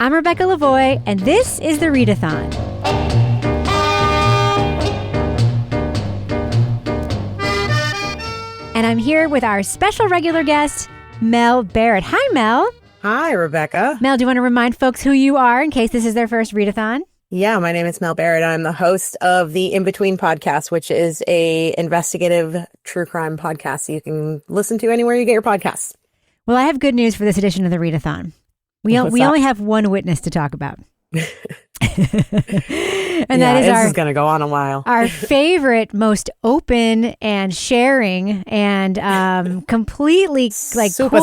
I'm Rebecca Lavoie, and this is the Readathon. And I'm here with our special regular guest, Mel Barrett. Hi, Mel. Hi, Rebecca. Mel, do you want to remind folks who you are in case this is their first Readathon? Yeah, my name is Mel Barrett. I'm the host of the In Between podcast, which is a investigative true crime podcast you can listen to anywhere you get your podcasts. Well, I have good news for this edition of the Readathon. We only have one witness to talk about. And that is this is going to go on a while. Our favorite, most open and sharing and completely super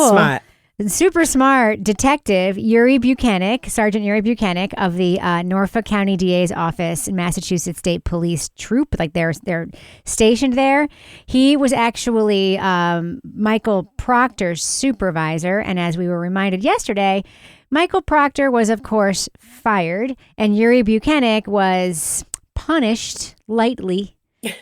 smart detective, Yuri Bukhenik, Sergeant Yuri Bukhenik of the Norfolk County DA's office in Massachusetts State Police Troop. Like they're stationed there. He was actually Michael Proctor's supervisor. And as we were reminded yesterday, Michael Proctor was, of course, fired, and Yuri Bukhenik was punished lightly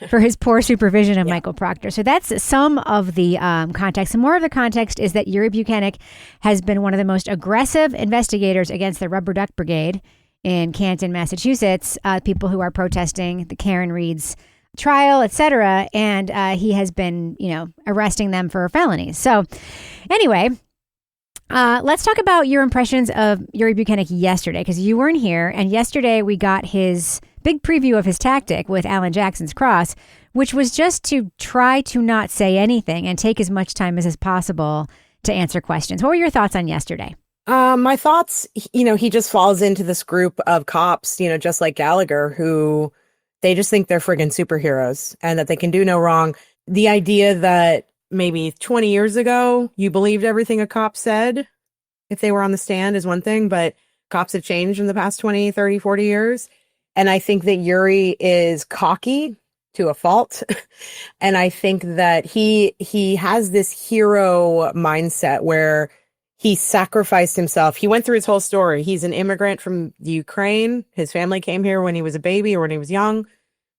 for his poor supervision of Michael Proctor. So that's some of the context. And more of the context is that Yuri Bukhenik has been one of the most aggressive investigators against the Rubber Duck Brigade in Canton, Massachusetts, people who are protesting the Karen Read's trial, etc. And he has been, arresting them for felonies. So anyway, let's talk about your impressions of Yuri Bukhenik yesterday, because you weren't here. And yesterday we got his big preview of his tactic with Alan Jackson's Cross, which was just to try to not say anything and take as much time as is possible to answer questions. What were your thoughts on yesterday? My thoughts, he just falls into this group of cops, just like Gallagher, who they just think they're friggin' superheroes and that they can do no wrong. The idea that maybe 20 years ago, you believed everything a cop said if they were on the stand is one thing, but cops have changed in the past 20, 30, 40 years. And I think that Yuri is cocky to a fault. And I think that he has this hero mindset where he sacrificed himself. He went through his whole story. He's an immigrant from the Ukraine. His family came here when he was a baby or when he was young.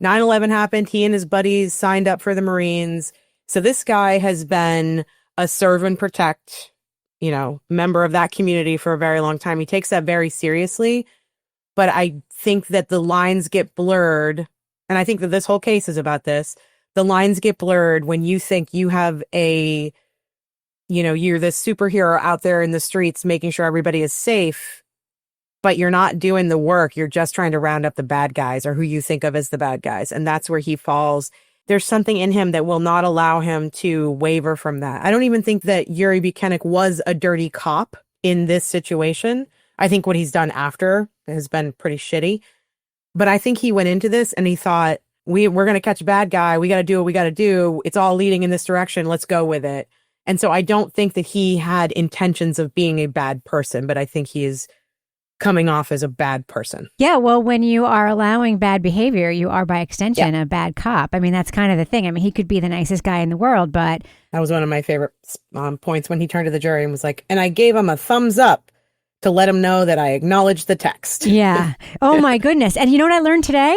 9/11 happened. He and his buddies signed up for the Marines. So this guy has been a serve and protect, member of that community for a very long time. He takes that very seriously. But I think that the lines get blurred, and I think that this whole case is about this. The lines get blurred when you think you have you're this superhero out there in the streets making sure everybody is safe, but you're not doing the work. You're just trying to round up the bad guys or who you think of as the bad guys. And that's where he falls. There's something in him that will not allow him to waver from that. I don't even think that Yuri Bukhenik was a dirty cop in this situation. I think what he's done after has been pretty shitty. But I think he went into this and he thought, we're going to catch a bad guy. We got to do what we got to do. It's all leading in this direction. Let's go with it. And so I don't think that he had intentions of being a bad person, but I think he is coming off as a bad person. Yeah, well, when you are allowing bad behavior, you are by extension a bad cop. I mean, that's kind of the thing. I mean, he could be the nicest guy in the world, but... That was one of my favorite points when he turned to the jury and was like, and I gave him a thumbs up to let him know that I acknowledged the text. Yeah. Oh, my goodness. And you know what I learned today?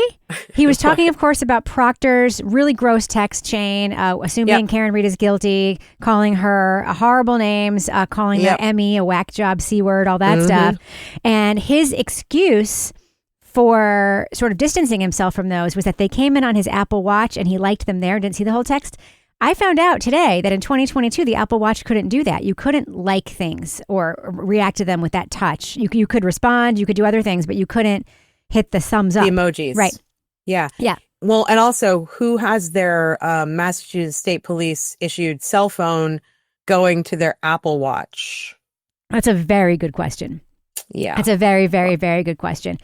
He was talking, of course, about Proctor's really gross text chain, assuming Karen Read is guilty, calling her horrible names, calling her Emmy a whack job, C word, all that stuff. And his excuse for sort of distancing himself from those was that they came in on his Apple Watch and he liked them there, didn't see the whole text. I found out today that in 2022, the Apple Watch couldn't do that. You couldn't like things or react to them with that touch. You could respond, you could do other things, but you couldn't hit the thumbs up. The emojis. Right. Yeah. Yeah. Well, and also, who has their Massachusetts State Police issued cell phone going to their Apple Watch? That's a very good question. Yeah. That's a very, very, very good question.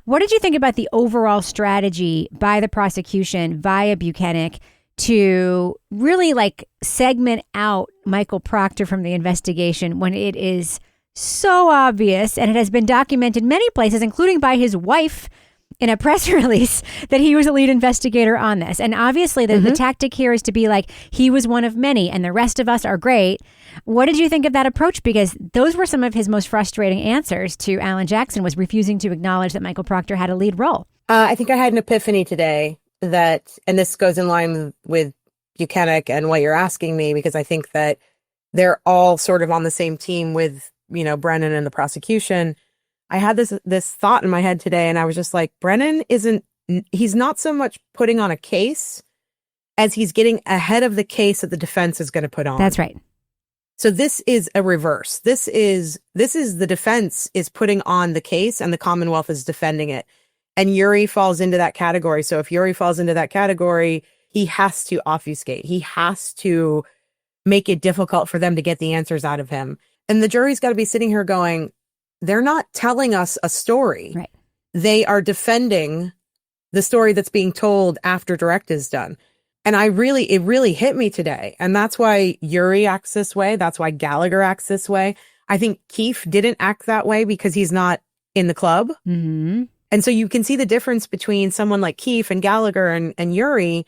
What did you think about the overall strategy by the prosecution via Bukhenik to really segment out Michael Proctor from the investigation when it is so obvious, and it has been documented many places, including by his wife in a press release, that he was the lead investigator on this. And obviously the tactic here is to be like, he was one of many and the rest of us are great. What did you think of that approach? Because those were some of his most frustrating answers to Alan Jackson, was refusing to acknowledge that Michael Proctor had a lead role. I think I had an epiphany today that, and this goes in line with Bukhenik and what you're asking me, because I think that they're all sort of on the same team with, Brennan and the prosecution. I had this thought in my head today, and I was just like, Brennan he's not so much putting on a case as he's getting ahead of the case that the defense is going to put on. That's right. So this is a reverse. This is the defense is putting on the case and the Commonwealth is defending it. And Yuri falls into that category. So if Yuri falls into that category, he has to obfuscate. He has to make it difficult for them to get the answers out of him. And the jury's got to be sitting here going, they're not telling us a story. Right. They are defending the story that's being told after direct is done. And it really hit me today. And that's why Yuri acts this way. That's why Gallagher acts this way. I think Keefe didn't act that way because he's not in the club. Mm-hmm. And so you can see the difference between someone like Keefe and Gallagher and Yuri.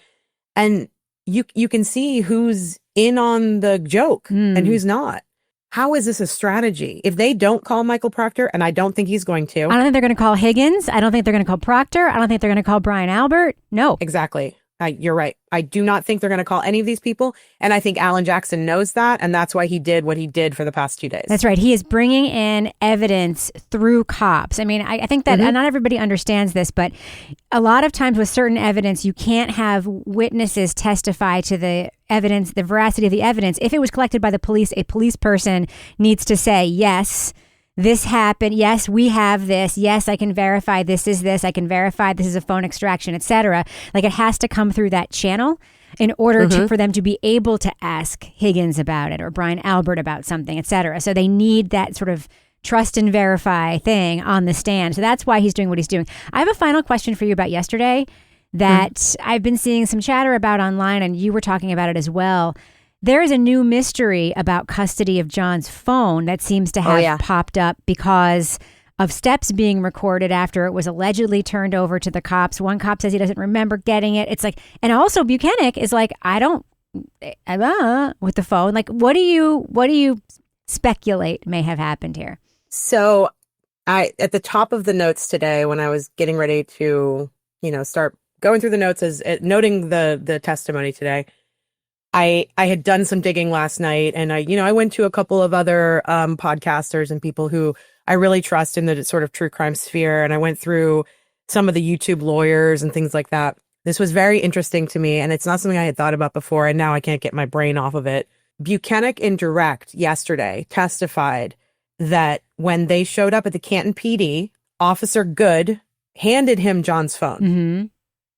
And you can see who's in on the joke and who's not. How is this a strategy? If they don't call Michael Proctor, and I don't think he's going to. I don't think they're going to call Higgins. I don't think they're going to call Proctor. I don't think they're going to call Brian Albert. No. Exactly. You're right. I do not think they're going to call any of these people. And I think Alan Jackson knows that. And that's why he did what he did for the past 2 days. That's right. He is bringing in evidence through cops. I mean, I think that not everybody understands this, but a lot of times with certain evidence, you can't have witnesses testify to the evidence, the veracity of the evidence. If it was collected by the police, a police person needs to say, yes, this happened. Yes, we have this. Yes, I can verify this is this. I can verify this is a phone extraction, etc. Like it has to come through that channel in order for them to be able to ask Higgins about it or Brian Albert about something, etc. So they need that sort of trust and verify thing on the stand. So that's why he's doing what he's doing. I have a final question for you about yesterday that I've been seeing some chatter about online, and you were talking about it as well. There is a new mystery about custody of John's phone that seems to have popped up because of steps being recorded after it was allegedly turned over to the cops. One cop says he doesn't remember getting it. It's like, and also Bukhenik is like, I don't, with the phone. Like, what do you speculate may have happened here? So at the top of the notes today, when I was getting ready to, start going through the notes as noting the testimony today, I had done some digging last night, and I went to a couple of other podcasters and people who I really trust in the sort of true crime sphere, and I went through some of the YouTube lawyers and things like that. This was very interesting to me, and it's not something I had thought about before, and now I can't get my brain off of it. Bukhenik in direct yesterday testified that when they showed up at the Canton PD, Officer Good handed him John's phone. Mm-hmm.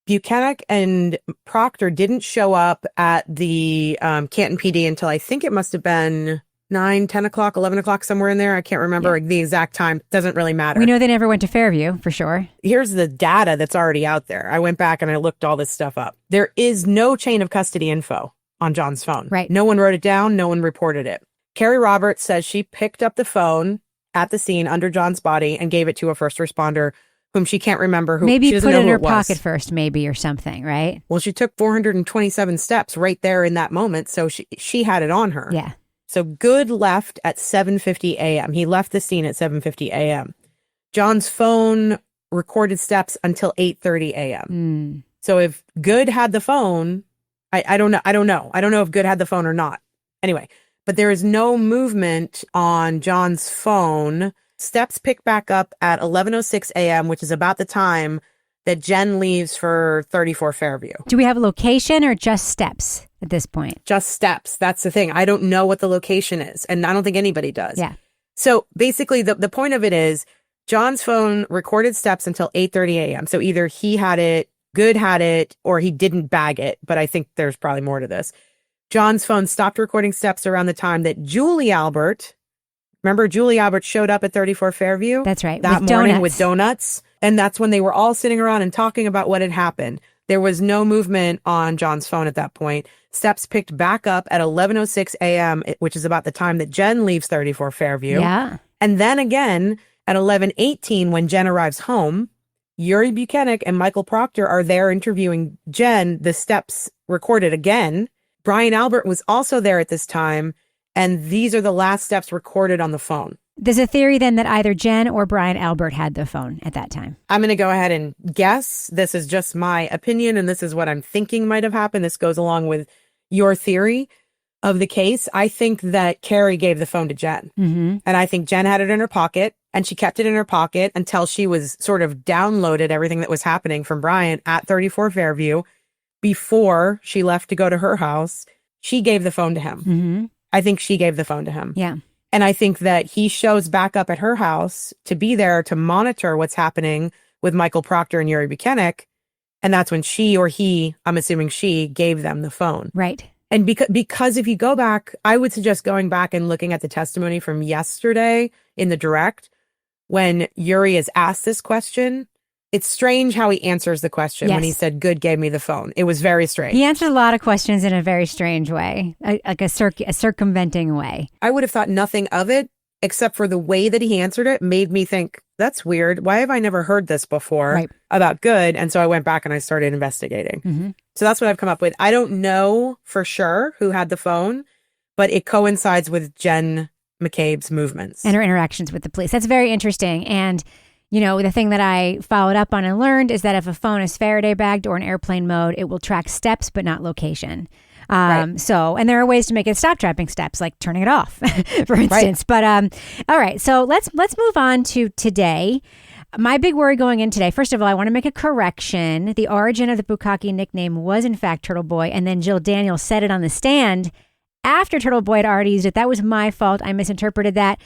Bukhenik and Proctor didn't show up at the Canton PD until I think it must have been 9, 10 o'clock, 11 o'clock, somewhere in there. I can't remember the exact time. Doesn't really matter. We know they never went to Fairview, for sure. Here's the data that's already out there. I went back and I looked all this stuff up. There is no chain of custody info on John's phone. Right. No one wrote it down. No one reported it. Carrie Roberts says she picked up the phone at the scene under John's body and gave it to a first responder whom she can't remember. Maybe put it in her pocket first, maybe, or something, right? Well, she took 427 steps right there in that moment, so she had it on her. Yeah. So Good left at 7:50 a.m. He left the scene at 7:50 a.m. John's phone recorded steps until 8:30 a.m. So if Good had the phone, I don't know. I don't know if Good had the phone or not. Anyway, but there is no movement on John's phone. Steps pick back up at 11:06 a.m., which is about the time that Jen leaves for 34 Fairview. Do we have a location or just steps at this point? Just steps. That's the thing. I don't know what the location is, and I don't think anybody does. Yeah. So basically, the point of it is John's phone recorded steps until 8:30 a.m. So either he had it, Good had it, or he didn't bag it, but I think there's probably more to this. John's phone stopped recording steps around the time that Julie Albert... Remember, Julie Albert showed up at 34 Fairview? That's right. That morning with donuts. And that's when they were all sitting around and talking about what had happened. There was no movement on John's phone at that point. Steps picked back up at 11:06 a.m., which is about the time that Jen leaves 34 Fairview. Yeah. And then again, at 11:18, when Jen arrives home, Yuri Bukhenik and Michael Proctor are there interviewing Jen. The steps recorded again. Brian Albert was also there at this time. And these are the last steps recorded on the phone. There's a theory then that either Jen or Brian Albert had the phone at that time. I'm going to go ahead and guess. This is just my opinion, and this is what I'm thinking might have happened. This goes along with your theory. of the case, I think that Carrie gave the phone to Jen. Mm-hmm. And I think Jen had it in her pocket, and she kept it in her pocket until she was sort of downloaded everything that was happening from Bryant at 34 Fairview before she left to go to her house. She gave the phone to him. Mm-hmm. I think she gave the phone to him. Yeah. And I think that he shows back up at her house to be there to monitor what's happening with Michael Proctor and Yuri Bukhenik. And that's when she or he, I'm assuming she, gave them the phone. Right. And because if you go back, I would suggest going back and looking at the testimony from yesterday in the direct when Yuri is asked this question. It's strange how he answers the question when he said, "Good gave me the phone." It was very strange. He answered a lot of questions in a very strange way, like a circumventing way. I would have thought nothing of it, except for the way that he answered it made me think, that's weird. Why have I never heard this before about Good? And so I went back and I started investigating. Mm-hmm. So that's what I've come up with. I don't know for sure who had the phone, but it coincides with Jen McCabe's movements. And her interactions with the police. That's very interesting. And, you know, the thing that I followed up on and learned is that if a phone is Faraday bagged or in airplane mode, it will track steps, but not location. So, and there are ways to make it stop tracking steps, like turning it off, for instance. But, all right. So let's move on to today. My big worry going in today, first of all, I want to make a correction. The origin of the Bukkake nickname was in fact Turtle Boy. And then Jill Daniels said it on the stand after Turtle Boy had already used it. That was my fault. I misinterpreted that.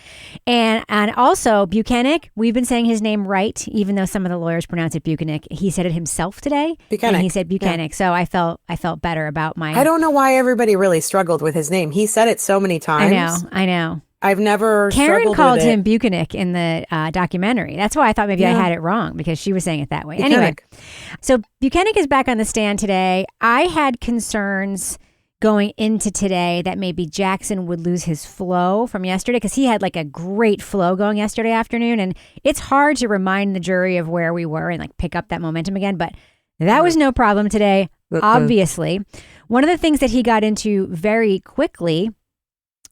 And also Bukhenik, we've been saying his name right, even though some of the lawyers pronounce it Bukhenik. He said it himself today. Bukhenik. And he said Bukhenik. Yeah. So I felt better about my... I don't know why everybody really struggled with his name. He said it so many times. I know. I've never Karen called with him Bukhenik in the documentary. That's why I thought maybe I had it wrong, because she was saying it that way. Bukhenik. Anyway, so Bukhenik is back on the stand today. I had concerns going into today that maybe Jackson would lose his flow from yesterday, because he had like a great flow going yesterday afternoon. And it's hard to remind the jury of where we were and like pick up that momentum again. But that was no problem today, obviously. One of the things that he got into very quickly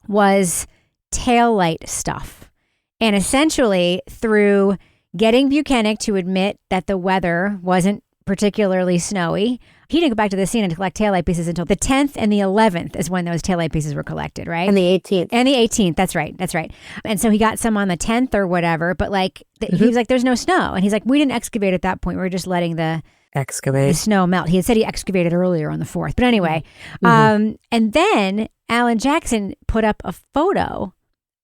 was taillight stuff. And essentially through getting Bukhenik to admit that the weather wasn't particularly snowy, he didn't go back to the scene and collect taillight pieces until the 10th and the 11th is when those taillight pieces were collected, right? And the 18th. And the 18th, that's right. And so he got some on the 10th or whatever, but like, he was like, there's no snow. And he's like, we didn't excavate at that point. We were just letting the snow melt. He had said he excavated earlier on the 4th. But anyway, and then Alan Jackson put up a photo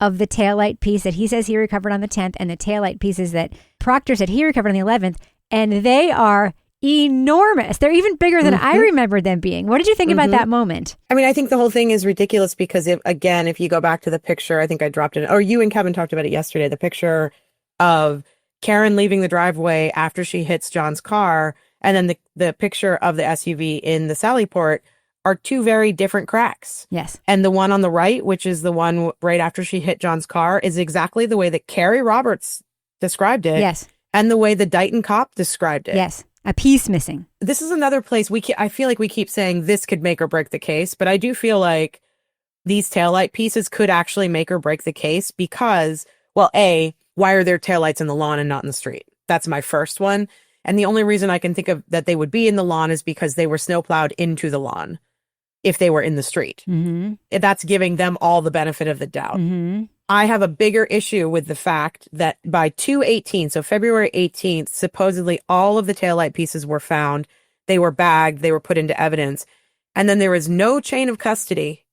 of the taillight piece that he says he recovered on the 10th and the taillight pieces that Proctor said he recovered on the 11th. And they are enormous. They're even bigger than I remembered them being. What did you think about that moment? I mean, I think the whole thing is ridiculous because if you go back to the picture, I think I dropped it, or you and Kevin talked about it yesterday, the picture of Karen leaving the driveway after she hits John's car, and then the picture of the SUV in the Sally Port are two very different cracks. Yes. And the one on the right, which is the one right after she hit John's car, is exactly the way that Carrie Roberts described it. Yes. And the way the Dighton cop described it. Yes. A piece missing. This is another place I feel like we keep saying this could make or break the case, but I do feel like these taillight pieces could actually make or break the case because, well, A, why are there taillights in the lawn and not in the street? That's my first one. And the only reason I can think of that they would be in the lawn is because they were snowplowed into the lawn if they were in the street. That's giving them all the benefit of the doubt. I have a bigger issue with the fact that by 2/18, so February 18th, supposedly all of the taillight pieces were found. They were bagged. They were put into evidence. And then there was no chain of custody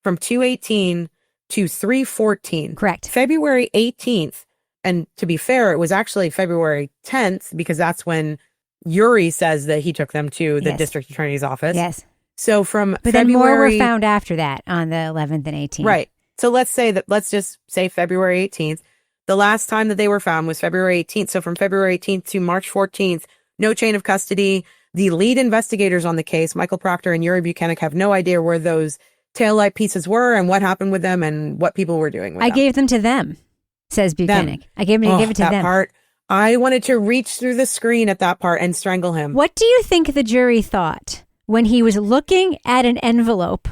from 2/18 to 3/14. Correct. February 18th. And to be fair, it was actually February 10th because that's when Yuri says that he took them to the district attorney's office. Yes. So from But February, then more were found after that on the 11th and 18th. Right. So let's just say February 18th. The last time that they were found was February 18th. So from February 18th to March 14th, no chain of custody. The lead investigators on the case, Michael Proctor and Yuri Bukhenik, have no idea where those taillight pieces were and what happened with them and what people were doing with them. I gave them to them, says Bukhenik. I gave it to that them. Part, I wanted to reach through the screen at that part and strangle him. What do you think the jury thought when he was looking at an envelope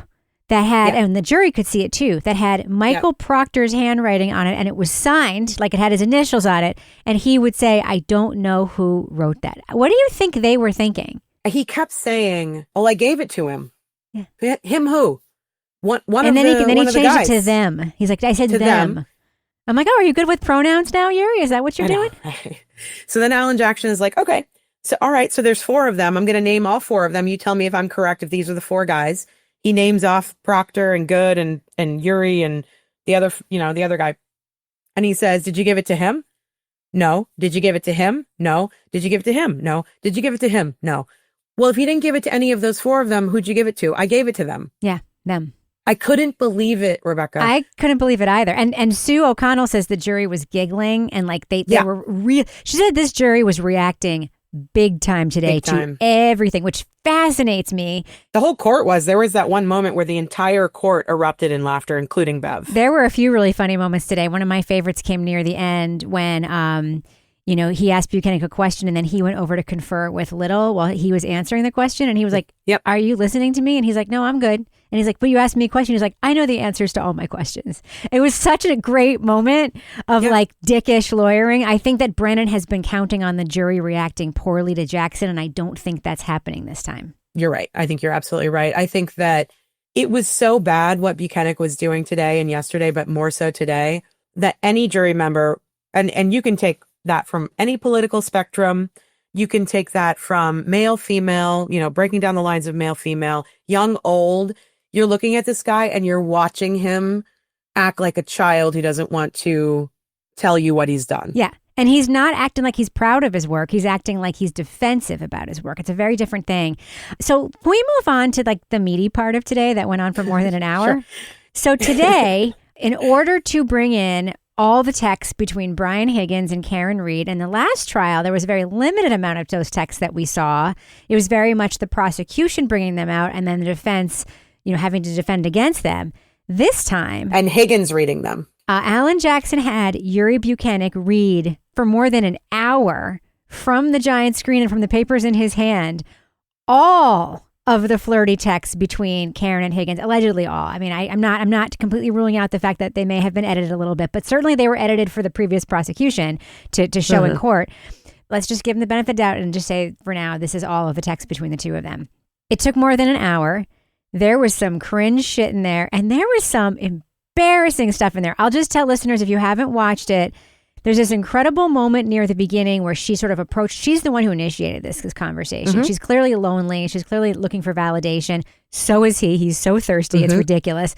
that had, and the jury could see it too, that had Michael Proctor's handwriting on it, and it was signed, like it had his initials on it, and he would say, I don't know who wrote that. What do you think they were thinking? He kept saying, well, I gave it to him. Yeah. Him who? And then he changed it to them. He's like, I said them. I'm like, oh, are you good with pronouns now, Yuri? Is that what you're doing? Right? So then Alan Jackson is like, okay, so all right, so there's 4 of them. I'm going to name all 4 of them. You tell me if I'm correct, if these are the 4 guys. He names off Proctor and Good and Yuri and the other guy. And he says, did you give it to him? No. Did you give it to him? No. Did you give it to him? No. Did you give it to him? No. Well, if you didn't give it to any of those 4 of them, who'd you give it to? I gave it to them. Yeah, them. I couldn't believe it, Rebecca. I couldn't believe it either. And Sue O'Connell says the jury was giggling and like they were real. She said this jury was reacting big time today to everything, which fascinates me. The whole court there was that one moment where the entire court erupted in laughter, including Bev. There were a few really funny moments today. One of my favorites came near the end when, he asked Bukhenik a question and then he went over to confer with Little while he was answering the question. And he was like, yep. Are you listening to me? And he's like, no, I'm good. And he's like, but you asked me a question. He's like, I know the answers to all my questions. It was such a great moment of like dickish lawyering. I think that Brennan has been counting on the jury reacting poorly to Jackson, and I don't think that's happening this time. You're right. I think you're absolutely right. I think that it was so bad what Bukhenik was doing today and yesterday, but more so today, that any jury member, and you can take that from any political spectrum, you can take that from male, female, breaking down the lines of male, female, young, old. You're looking at this guy and you're watching him act like a child who doesn't want to tell you what he's done. Yeah. And he's not acting like he's proud of his work. He's acting like he's defensive about his work. It's a very different thing. So can we move on to like the meaty part of today that went on for more than an hour? Sure. So today, in order to bring in all the texts between Brian Higgins and Karen Read, in the last trial, there was a very limited amount of those texts that we saw. It was very much the prosecution bringing them out and then the defense having to defend against them. This time... And Higgins reading them. Alan Jackson had Yuri Bukhenik read for more than an hour from the giant screen and from the papers in his hand all of the flirty texts between Karen and Higgins, allegedly all. I mean, I'm not completely ruling out the fact that they may have been edited a little bit, but certainly they were edited for the previous prosecution to show in court. Let's just give them the benefit of the doubt and just say, for now, this is all of the text between the two of them. It took more than an hour. There was some cringe shit in there, and there was some embarrassing stuff in there. I'll just tell listeners, if you haven't watched it, there's this incredible moment near the beginning where she sort of approached, she's the one who initiated this conversation. Mm-hmm. She's clearly lonely. She's clearly looking for validation. So is he. He's so thirsty. Mm-hmm. It's ridiculous.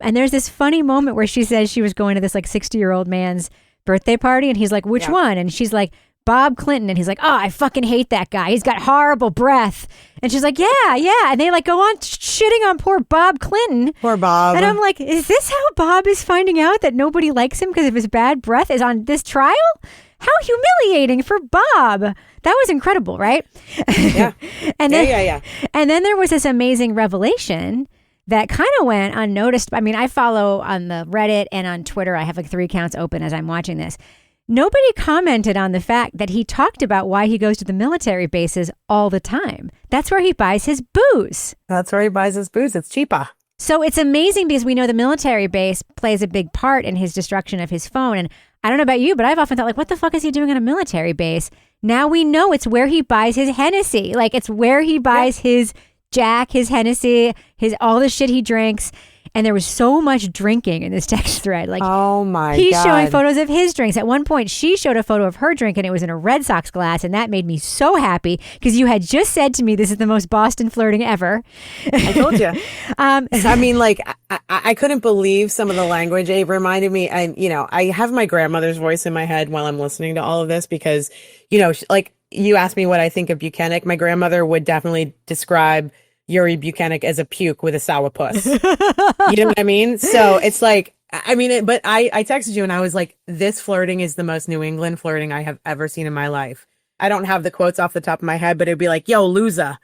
And there's this funny moment where she says she was going to this like 60-year-old man's birthday party, and he's like, which one? And she's like, Bob Clinton. And he's like, oh, I fucking hate that guy. He's got horrible breath. And she's like, yeah. And they like go on shitting on poor Bob Clinton. Poor Bob. And I'm like, is this how Bob is finding out that nobody likes him because of his bad breath is on this trial? How humiliating for Bob. That was incredible, right? Yeah. And then, yeah. And then there was this amazing revelation that kind of went unnoticed. I mean, I follow on the Reddit and on Twitter. I have like 3 accounts open as I'm watching this. Nobody commented on the fact that he talked about why he goes to the military bases all the time. That's where he buys his booze. It's cheaper. So it's amazing because we know the military base plays a big part in his destruction of his phone. And I don't know about you, but I've often thought, like, what the fuck is he doing on a military base? Now we know it's where he buys his Hennessy. Like, it's where he buys his Jack, his Hennessy, all the shit he drinks. And there was so much drinking in this text thread. Like, oh my God. He's showing photos of his drinks. At one point, she showed a photo of her drink, and it was in a Red Sox glass. And that made me so happy because you had just said to me, this is the most Boston flirting ever. I told you. I mean, like, I couldn't believe some of the language. It reminded me, I have my grandmother's voice in my head while I'm listening to all of this because, like, you asked me what I think of Bukhenik. My grandmother would definitely describe Yuri Bukhenik as a puke with a sourpuss. You know what I mean? So it's like, but I texted you and I was like, this flirting is the most New England flirting I have ever seen in my life. I don't have the quotes off the top of my head, but it'd be like, yo, loser,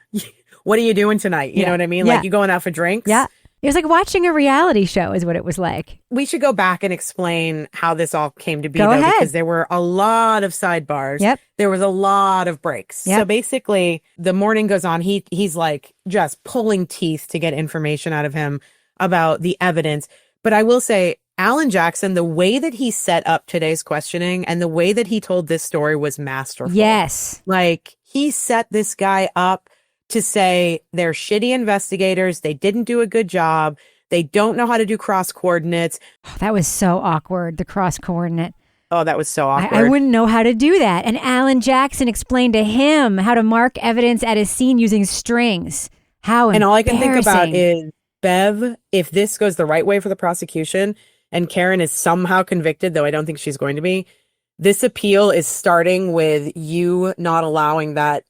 what are you doing tonight? You know what I mean? Yeah. Like, you going out for drinks? Yeah. It was like watching a reality show is what it was like. We should go back and explain how this all came to be, Go ahead. because there were a lot of sidebars. Yep. There was a lot of breaks. Yep. So basically, the morning goes on. He's like just pulling teeth to get information out of him about the evidence. But I will say, Alan Jackson, the way that he set up today's questioning and the way that he told this story was masterful. Yes. Like, he set this guy up to say they're shitty investigators. They didn't do a good job. They don't know how to do cross coordinates. Oh, that was so awkward, the cross coordinate. Oh, that was so awkward. I wouldn't know how to do that. And Alan Jackson explained to him how to mark evidence at a scene using strings. How embarrassing. And all I can think about is, Bev, if this goes the right way for the prosecution and Karen is somehow convicted, though I don't think she's going to be, this appeal is starting with you not allowing that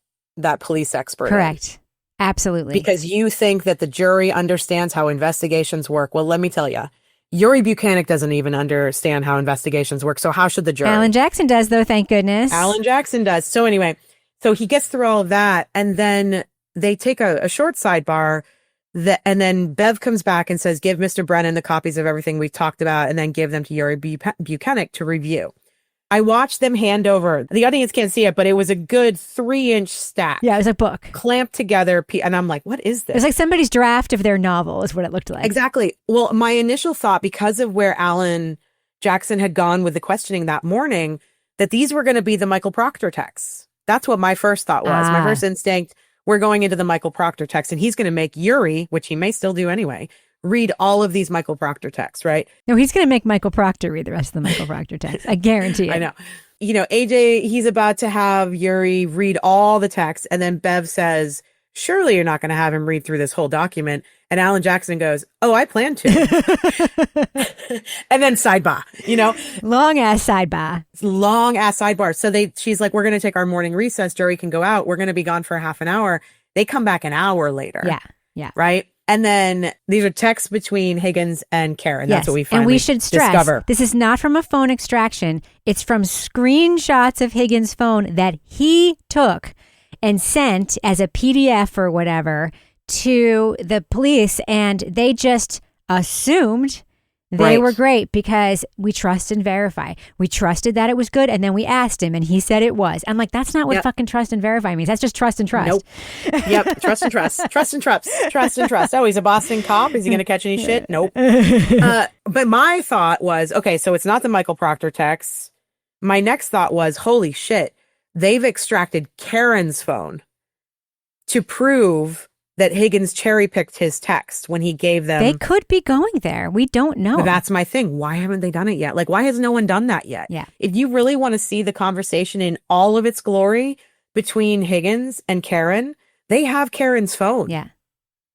police expert. Correct. Absolutely. Because you think that the jury understands how investigations work. Well, let me tell you, Yuri Bukhenik doesn't even understand how investigations work. So how should the jury? Alan Jackson does, though, thank goodness. Alan Jackson does. So anyway, so he gets through all of that, and then they take a short sidebar, and then Bev comes back and says, give Mr. Brennan the copies of everything we've talked about, and then give them to Yuri Bukhenik to review. I watched them hand over. The audience can't see it, but it was a good 3-inch stack. Yeah, it was a book. Clamped together. And I'm like, what is this? It was like somebody's draft of their novel is what it looked like. Exactly. Well, my initial thought, because of where Alan Jackson had gone with the questioning that morning, that these were going to be the Michael Proctor texts. That's what my first thought was. My first instinct, we're going into the Michael Proctor text, and he's going to make Yuri, which he may still do anyway, read all of these Michael Proctor texts, right? No, he's going to make Michael Proctor read the rest of the Michael Proctor texts. I guarantee it. I know. You know, AJ, he's about to have Yuri read all the texts, and then Bev says, surely you're not going to have him read through this whole document. And Alan Jackson goes, oh, I plan to. And then sidebar, you know? Long ass sidebar. Long ass sidebar. So she's like, we're going to take our morning recess. Jury can go out. We're going to be gone for half an hour. They come back an hour later. Yeah. Yeah. Right? And then these are texts between Higgins and Karen. Yes. That's what we finally And we should stress, discover. This is not from a phone extraction. It's from screenshots of Higgins' phone that he took and sent as a PDF or whatever to the police. And they just assumed they were great because we trust and verify. We trusted that it was good, and then we asked him, and he said it was. I'm like, that's not what fucking trust and verify means. That's just trust and trust. Nope. Yep. Trust and trust. Trust and trust. Trust and trust. Oh, he's a Boston cop. Is he going to catch any shit? Nope. But my thought was, okay, so it's not the Michael Proctor text. My next thought was, holy shit, they've extracted Karen's phone to prove that Higgins cherry-picked his text when he gave them. They could be going there. We don't know. But that's my thing. Why haven't they done it yet? Like, why has no one done that yet? Yeah. If you really want to see the conversation in all of its glory between Higgins and Karen, they have Karen's phone. Yeah.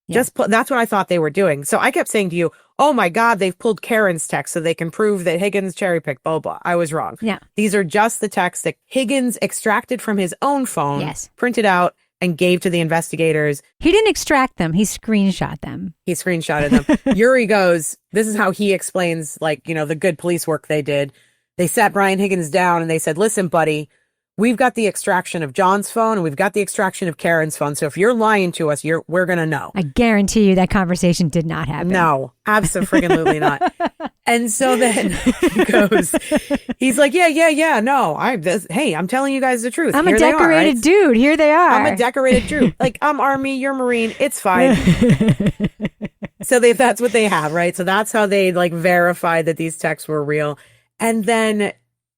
That's what I thought they were doing. So I kept saying to you, oh my God, they've pulled Karen's text so they can prove that Higgins cherry-picked, blah, blah. I was wrong. Yeah. These are just the texts that Higgins extracted from his own phone, printed out, and gave to the investigators. He didn't extract them. He screenshot them. He screenshotted them. Yuri goes, this is how he explains, like, you know, the good police work they did. They sat Brian Higgins down and they said, listen, buddy, we've got the extraction of John's phone and we've got the extraction of Karen's phone. So if you're lying to us, we're going to know. I guarantee you that conversation did not happen. No, absolutely not. And so then he goes, he's like, yeah, no, hey, I'm telling you guys the truth. I'm Here a decorated dude. Here they are. I'm a decorated dude. Like, I'm Army, you're Marine. It's fine. So that's what they have, right? So that's how they like verified that these texts were real. And then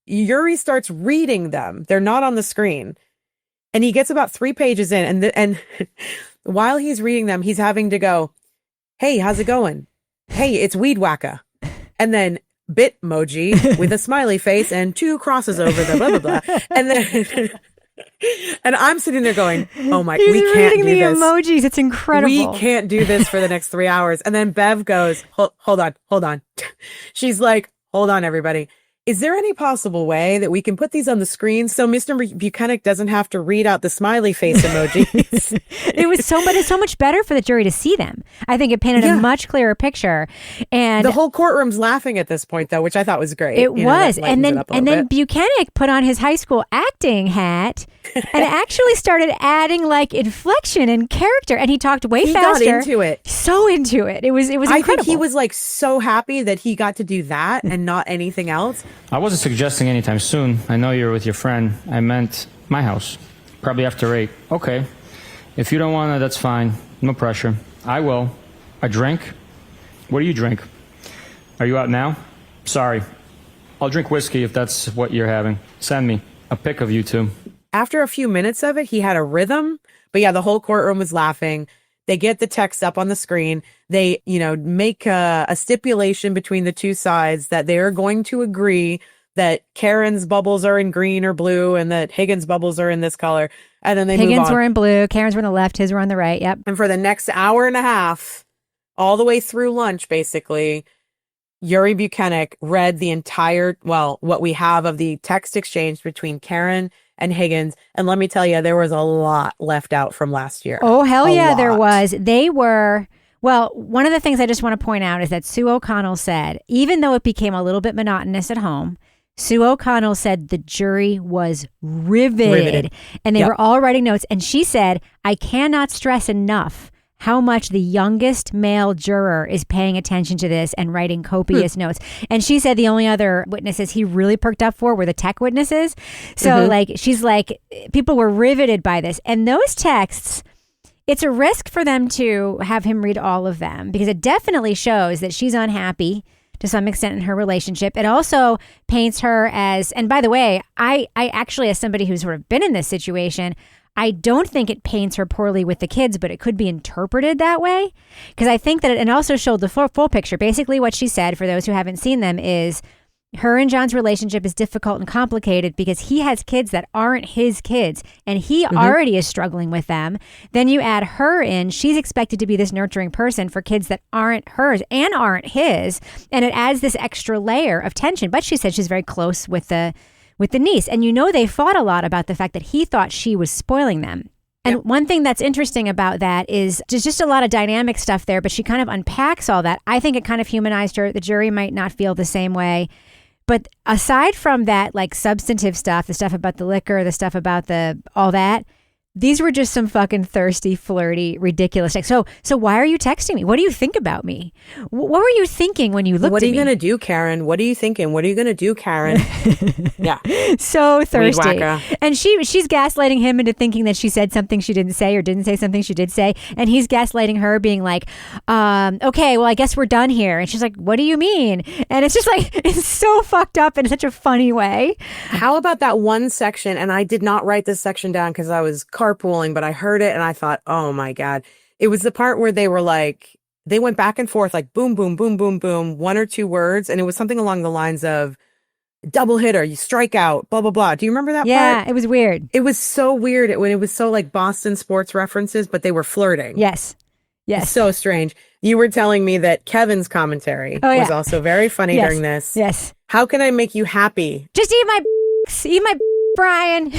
Yuri starts reading them. They're not on the screen. And he gets about 3 pages in. And while he's reading them, he's having to go, hey, how's it going? Hey, it's Weed Whacker. And then Bitmoji with a smiley face and 2 crosses over the blah, blah, blah. And then, and I'm sitting there going, oh my, we can't do this. He's reading the emojis. It's incredible. We can't do this for the next 3 hours. And then Bev goes, hold on. She's like, hold on, everybody. Is there any possible way that we can put these on the screen so Mr. Bukhenik doesn't have to read out the smiley face emojis? It's so much better for the jury to see them. I think it painted a much clearer picture. And the whole courtroom's laughing at this point, though, which I thought was great. It was. And then Bukhenik put on his high school acting hat and actually started adding like inflection and character. And he talked way faster. He got into it. So into it. It was incredible. I think he was like so happy that he got to do that and not anything else. I wasn't suggesting anytime soon. I know you're with your friend. I meant my house. Probably after 8. Okay. If you don't want to, that's fine. No pressure. I will. A drink? What do you drink? Are you out now? Sorry. I'll drink whiskey if that's what you're having. Send me a pic of you two. After a few minutes of it, he had a rhythm. But yeah, the whole courtroom was laughing. They get the text up on the screen. They, make a stipulation between the two sides that they are going to agree that Karen's bubbles are in green or blue and that Higgins' bubbles are in this color. And then they move on. Higgins were in blue, Karen's were on the left, his were on the right. Yep. And for the next hour and a half, all the way through lunch, basically, Yuri Bukhenik read the entire, what we have of the text exchange between Karen and Higgins. And let me tell you, there was a lot left out from last year. Oh, hell yeah, there was. They were... Well, one of the things I just want to point out is that Sue O'Connell said, even though it became a little bit monotonous at home, Sue O'Connell said the jury was riveted. And they were all writing notes. And she said, I cannot stress enough how much the youngest male juror is paying attention to this and writing copious notes. And she said the only other witnesses he really perked up for were the tech witnesses. So she's like, people were riveted by this. And those texts, it's a risk for them to have him read all of them because it definitely shows that she's unhappy to some extent in her relationship. It also paints her as, and by the way, I actually, as somebody who's sort of been in this situation, I don't think it paints her poorly with the kids, but it could be interpreted that way. Because I think that it also showed the full picture. Basically what she said, for those who haven't seen them, is her and John's relationship is difficult and complicated because he has kids that aren't his kids and he already is struggling with them. Then you add her in, she's expected to be this nurturing person for kids that aren't hers and aren't his. And it adds this extra layer of tension. But she said she's very close with the niece. And they fought a lot about the fact that he thought she was spoiling them. And one thing that's interesting about that is there's just a lot of dynamic stuff there, but she kind of unpacks all that. I think it kind of humanized her. The jury might not feel the same way. But aside from that, like substantive stuff, the stuff about the liquor, the stuff about all that, these were just some fucking thirsty, flirty, ridiculous texts. So why are you texting me? What do you think about me? What were you thinking when you looked at me? What are you going to do, Karen? What are you thinking? What are you going to do, Karen? Yeah. So thirsty. And she's gaslighting him into thinking that she said something she didn't say or didn't say something she did say. And he's gaslighting her being like, okay, well, I guess we're done here. And she's like, what do you mean? And it's just like, it's so fucked up in such a funny way. How about that one section? And I did not write this section down because I was carpooling, but I heard it and I thought, oh my God. It was the part where they were like, they went back and forth like boom, boom, boom, boom, boom, one or two words. And it was something along the lines of double hitter, you strike out, blah, blah, blah. Do you remember that part? Yeah, it was weird. It was so weird when it was so like Boston sports references, but they were flirting. Yes. Yes. So strange. You were telling me that Kevin's commentary was also very funny during this. Yes. How can I make you happy? Just eat my Brian.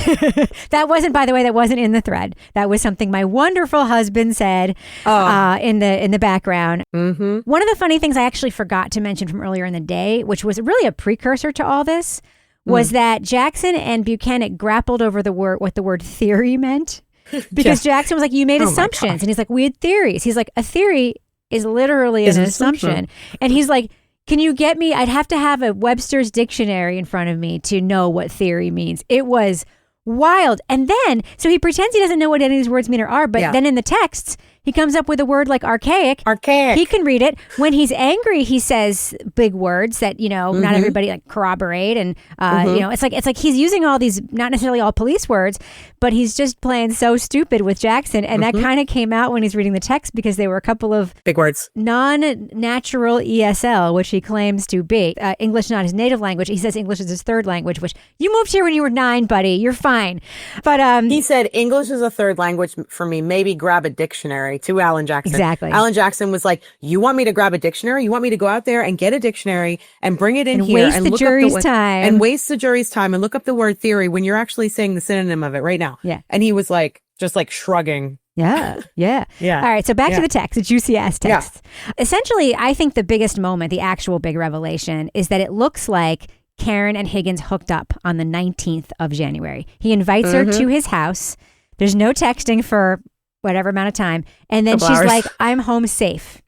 That wasn't, by the way, that wasn't in the thread. That was something my wonderful husband said in the background. Mm-hmm. One of the funny things I actually forgot to mention from earlier in the day, which was really a precursor to all this, was that Jackson and Bukhenik grappled over what the word theory meant. Because Jackson was like, you made assumptions. And he's like, we had theories. He's like, a theory is literally an assumption. And he's like, can you get me? I'd have to have a Webster's dictionary in front of me to know what theory means. It was wild. And then, so he pretends he doesn't know what any of these words mean or are, but then in the texts, he comes up with a word like archaic. Archaic. He can read it. When he's angry, he says big words that, not everybody like corroborate. And, it's like he's using all these, not necessarily all police words, but he's just playing so stupid with Jackson. And that kind of came out when he's reading the text because they were a couple of big words, non-natural ESL, which he claims to be. English, not his native language. He says English is his third language, which you moved here when you were 9, buddy. You're fine. But he said English is a third language for me. Maybe grab a dictionary. To Alan Jackson. Exactly. Alan Jackson was like, you want me to grab a dictionary? You want me to go out there and get a dictionary and bring it in here and waste the jury's time. And waste the jury's time and look up the word theory when you're actually saying the synonym of it right now. Yeah. And he was like, just like shrugging. Yeah. Yeah. Yeah. All right. So back to the text, the juicy ass text. Yeah. Essentially, I think the biggest moment, the actual big revelation, is that it looks like Karen and Higgins hooked up on the 19th of January. He invites her to his house. There's no texting for whatever amount of time. And then she's like, I'm home safe.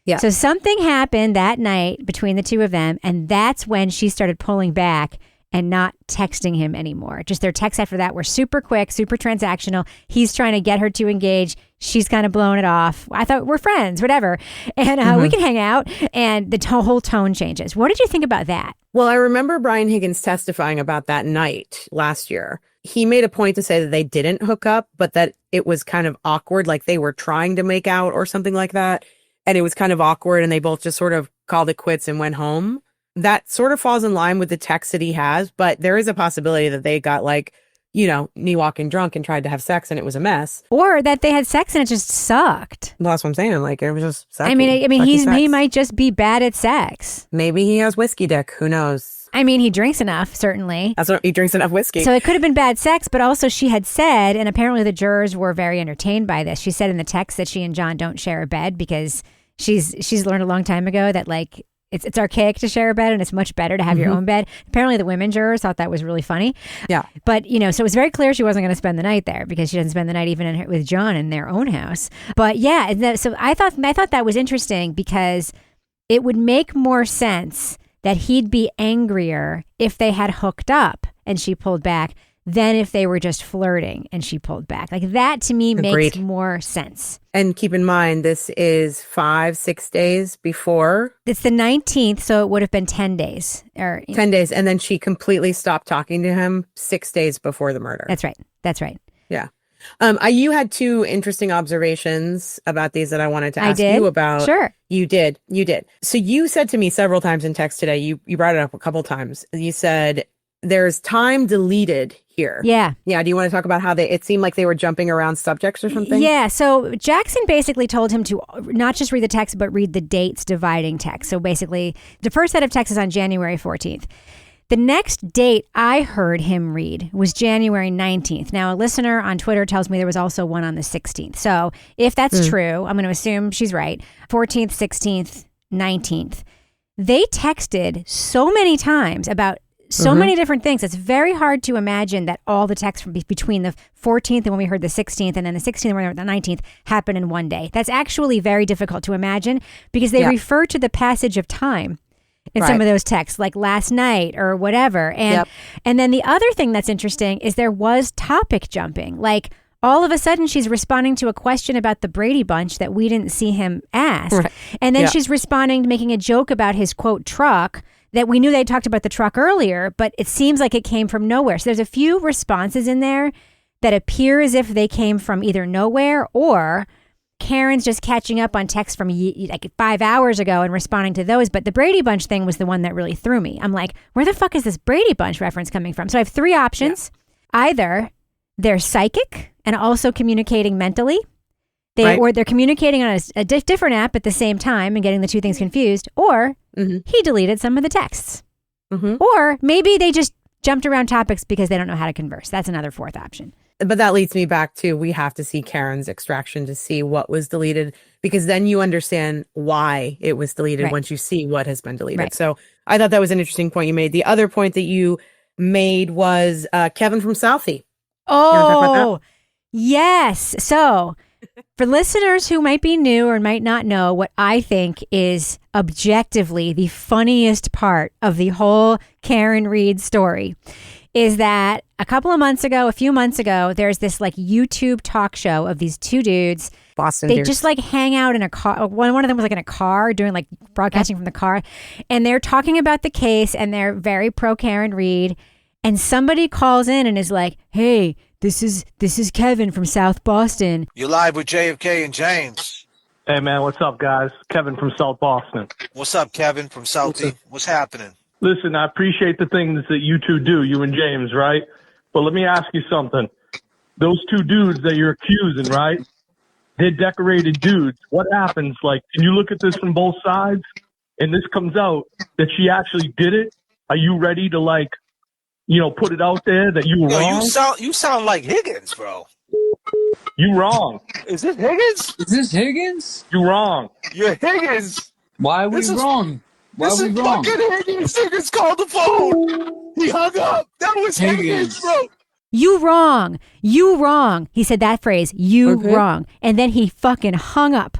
Yeah. So something happened that night between the two of them. And that's when she started pulling back and not texting him anymore. Just their texts after that were super quick, super transactional. He's trying to get her to engage. She's kind of blowing it off. I thought we're friends, whatever. And we can hang out. And the whole tone changes. What did you think about that? Well, I remember Brian Higgins testifying about that night last year. he made a point to say that they didn't hook up, but that it was kind of awkward, like they were trying to make out or something like that. And it was kind of awkward and they both just sort of called it quits and went home. That sort of falls in line with the text that he has, but there is a possibility that they got like, knee walking drunk and tried to have sex and it was a mess. Or that they had sex and it just sucked. Well, that's what I'm saying. Like, it was just sucky. I mean, he might just be bad at sex. Maybe he has whiskey dick. Who knows? I mean, he drinks enough, certainly. That's what he drinks enough whiskey. So it could have been bad sex, but also she had said, and apparently the jurors were very entertained by this. She said in the text that she and John don't share a bed because she's learned a long time ago that like it's archaic to share a bed and it's much better to have your own bed. Apparently the women jurors thought that was really funny. Yeah. But, so it was very clear she wasn't going to spend the night there because she doesn't spend the night even with John in their own house. But yeah, so I thought that was interesting because it would make more sense that he'd be angrier if they had hooked up and she pulled back than if they were just flirting and she pulled back. Like that to me makes more sense. And keep in mind, this is 5-6 days before. It's the 19th, so it would have been 10 days. 10 days. And then she completely stopped talking to him 6 days before the murder. That's right. Yeah. You had 2 interesting observations about these that I wanted to ask you about. Sure. You did. So you said to me several times in text today, you brought it up a couple times. You said there's time deleted here. Yeah. Yeah. Do you want to talk about how it seemed like they were jumping around subjects or something? Yeah. So Jackson basically told him to not just read the text, but read the dates dividing text. So basically the first set of texts is on January 14th. The next date I heard him read was January 19th. Now, a listener on Twitter tells me there was also one on the 16th. So if that's true, I'm going to assume she's right. 14th, 16th, 19th. They texted so many times about so many different things. It's very hard to imagine that all the texts from between the 14th and when we heard the 16th and then the 16th and when we heard the 19th happened in one day. That's actually very difficult to imagine because they refer to the passage of time in some of those texts, like last night or whatever. And then the other thing that's interesting is there was topic jumping. Like all of a sudden she's responding to a question about the Brady Bunch that we didn't see him ask. Right. And then she's responding, making a joke about his quote truck that we knew they talked about the truck earlier, but it seems like it came from nowhere. So there's a few responses in there that appear as if they came from either nowhere or Karen's just catching up on texts from like 5 hours ago and responding to those. But the Brady Bunch thing was the one that really threw me. I'm like, where the fuck is this Brady Bunch reference coming from? So I have 3 options. Yeah. Either they're psychic and also communicating mentally. Or they're communicating on a different app at the same time and getting the two things confused. Or he deleted some of the texts. Or maybe they just jumped around topics because they don't know how to converse. That's another 4th option. But that leads me back to we have to see Karen's extraction to see what was deleted, because then you understand why it was deleted once you see what has been deleted. Right. So I thought that was an interesting point you made. The other point that you made was Kevin from Southie. Oh, you want to talk about that? Yes. So for listeners who might be new or might not know, what I think is objectively the funniest part of the whole Karen Read story is that a few months ago, there's this like YouTube talk show of these 2 dudes. Boston They dudes. just like hang out in a car. One of them was like in a car doing like broadcasting from the car. And they're talking about the case and they're very pro Karen Read. And somebody calls in and is like, hey, this is Kevin from South Boston. You're live with JFK and James. Hey, man, what's up, guys? Kevin from South Boston. What's up, Kevin from Southie? What's happening? Listen, I appreciate the things that you 2 do, you and James, right? But let me ask you something. Those 2 dudes that you're accusing, right? They're decorated dudes. What happens? Like, can you look at this from both sides? And this comes out that she actually did it? Are you ready to, like, put it out there that you were wrong? You sound like Higgins, bro. You wrong. Is this Higgins? Is this Higgins? You wrong. You're Higgins. Why are we wrong? Why this are we is wrong? fucking Higgins. Higgins called the phone. He hung up. That was Higgins, bro. You wrong. He said that phrase, wrong. And then he fucking hung up,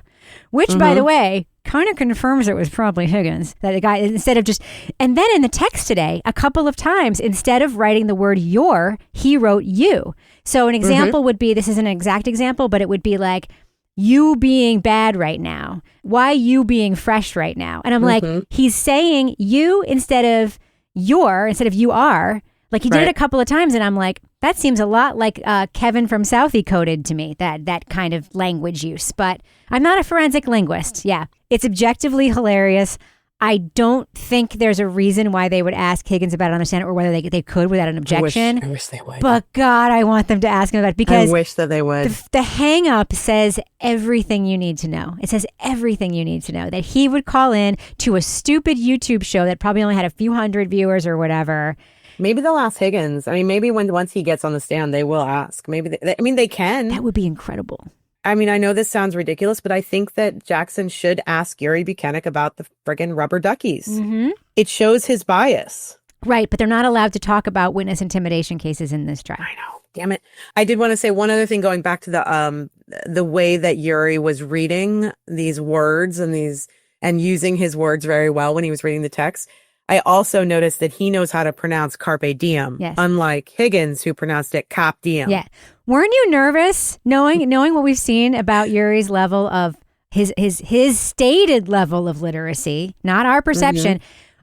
which, by the way, kind of confirms it was probably Higgins, that the guy, instead of just, and then in the text today, a couple of times, instead of writing the word your, he wrote you. So an example would be, this is an exact example, but it would be like, you being bad right now. Why you being fresh right now? And I'm like, he's saying you instead of you are, Like he did it a couple of times and I'm like, that seems a lot like Kevin from Southie coded to me, that kind of language use. But I'm not a forensic linguist. Yeah. It's objectively hilarious. I don't think there's a reason why they would ask Higgins about it on the stand or whether they could without an objection. I wish they would. But God, I want them to ask him about it because I wish that they would. The hang up says everything you need to know. It says everything you need to know that he would call in to a stupid YouTube show that probably only had a few hundred viewers or whatever. Maybe they'll ask Higgins. I mean, maybe once he gets on the stand, they will ask. Maybe they can. That would be incredible. I mean, I know this sounds ridiculous, but I think that Jackson should ask Yuri Bukhenik about the friggin' rubber duckies. Mm-hmm. It shows his bias. Right, but they're not allowed to talk about witness intimidation cases in this trial. I know. Damn it. I did want to say one other thing going back to the way that Yuri was reading these words and using his words very well when he was reading the text. I also noticed that he knows how to pronounce carpe diem, unlike Higgins, who pronounced it cap diem. Yeah. Weren't you nervous knowing what we've seen about Yuri's level of his stated level of literacy, not our perception?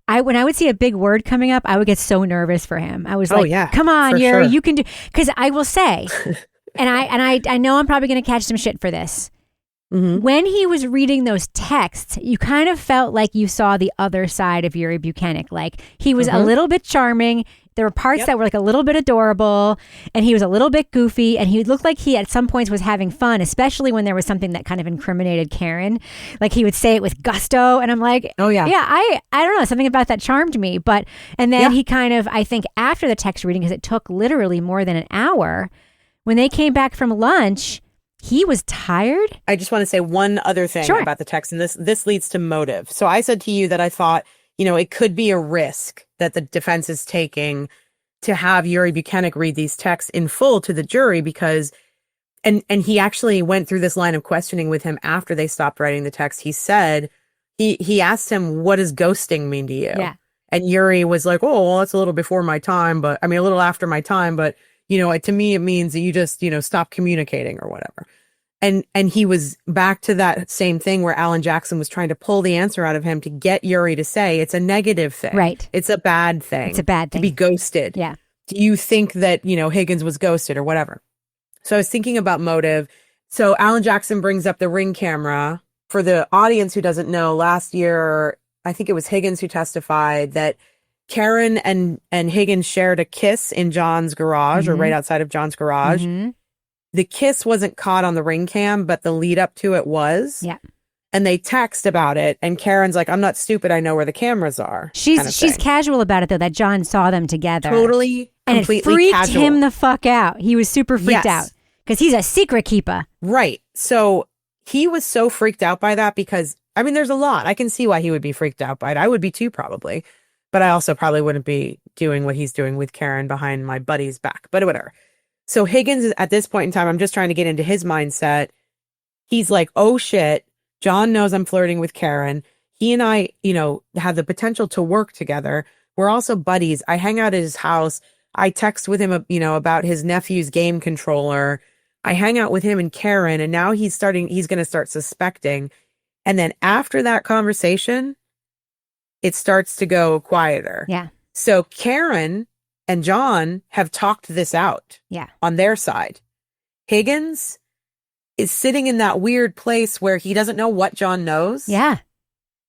Mm-hmm. When I would see a big word coming up, I would get so nervous for him. I was come on, Yuri, you can do, because I will say, and I know I'm probably going to catch some shit for this. Mm-hmm. When he was reading those texts, you kind of felt like you saw the other side of Yuri Bukhenik. Like he was a little bit charming. There were parts that were like a little bit adorable, and he was a little bit goofy, and he looked like he at some points was having fun, especially when there was something that kind of incriminated Karen. Like he would say it with gusto, and I'm like, I don't know, something about that charmed me. And then he kind of, I think after the text reading, because it took literally more than an hour, when they came back from lunch, he was tired. I just want to say one other thing about the text, and this leads to motive. So I said to you that I thought, it could be a risk that the defense is taking to have Yuri Bukhenik read these texts in full to the jury because, and he actually went through this line of questioning with him after they stopped writing the text. He said, he asked him, what does ghosting mean to you? Yeah. And Yuri was like, oh, well, it's a little before my time, a little after my time, but to me, it means that you just, stop communicating or whatever. And he was back to that same thing where Alan Jackson was trying to pull the answer out of him to get Yuri to say it's a negative thing. Right. It's a bad thing. It's a bad thing. To be ghosted. Yeah. Do you think that, Higgins was ghosted or whatever? So I was thinking about motive. So Alan Jackson brings up the Ring camera. For the audience who doesn't know, last year, I think it was Higgins who testified that Karen and Higgins shared a kiss in John's garage or right outside of John's garage. Mm-hmm. The kiss wasn't caught on the Ring cam, but the lead up to it was. Yeah. And they text about it. And Karen's like, I'm not stupid. I know where the cameras are. She's casual about it, though, that John saw them together. Totally, and completely it freaked casual. him the fuck out. He was super freaked out because he's a secret keeper. Right. So he was so freaked out by that because, there's a lot. I can see why he would be freaked out by it. I would be too, probably. But I also probably wouldn't be doing what he's doing with Karen behind my buddy's back. But whatever. So Higgins, is at this point in time, I'm just trying to get into his mindset. He's like, oh shit, John knows I'm flirting with Karen. He and I, have the potential to work together. We're also buddies. I hang out at his house. I text with him, about his nephew's game controller. I hang out with him and Karen, and now he's going to start suspecting. And then after that conversation, it starts to go quieter. Yeah. So Karen and John have talked this out on their side. Higgins is sitting in that weird place where he doesn't know what John knows. Yeah.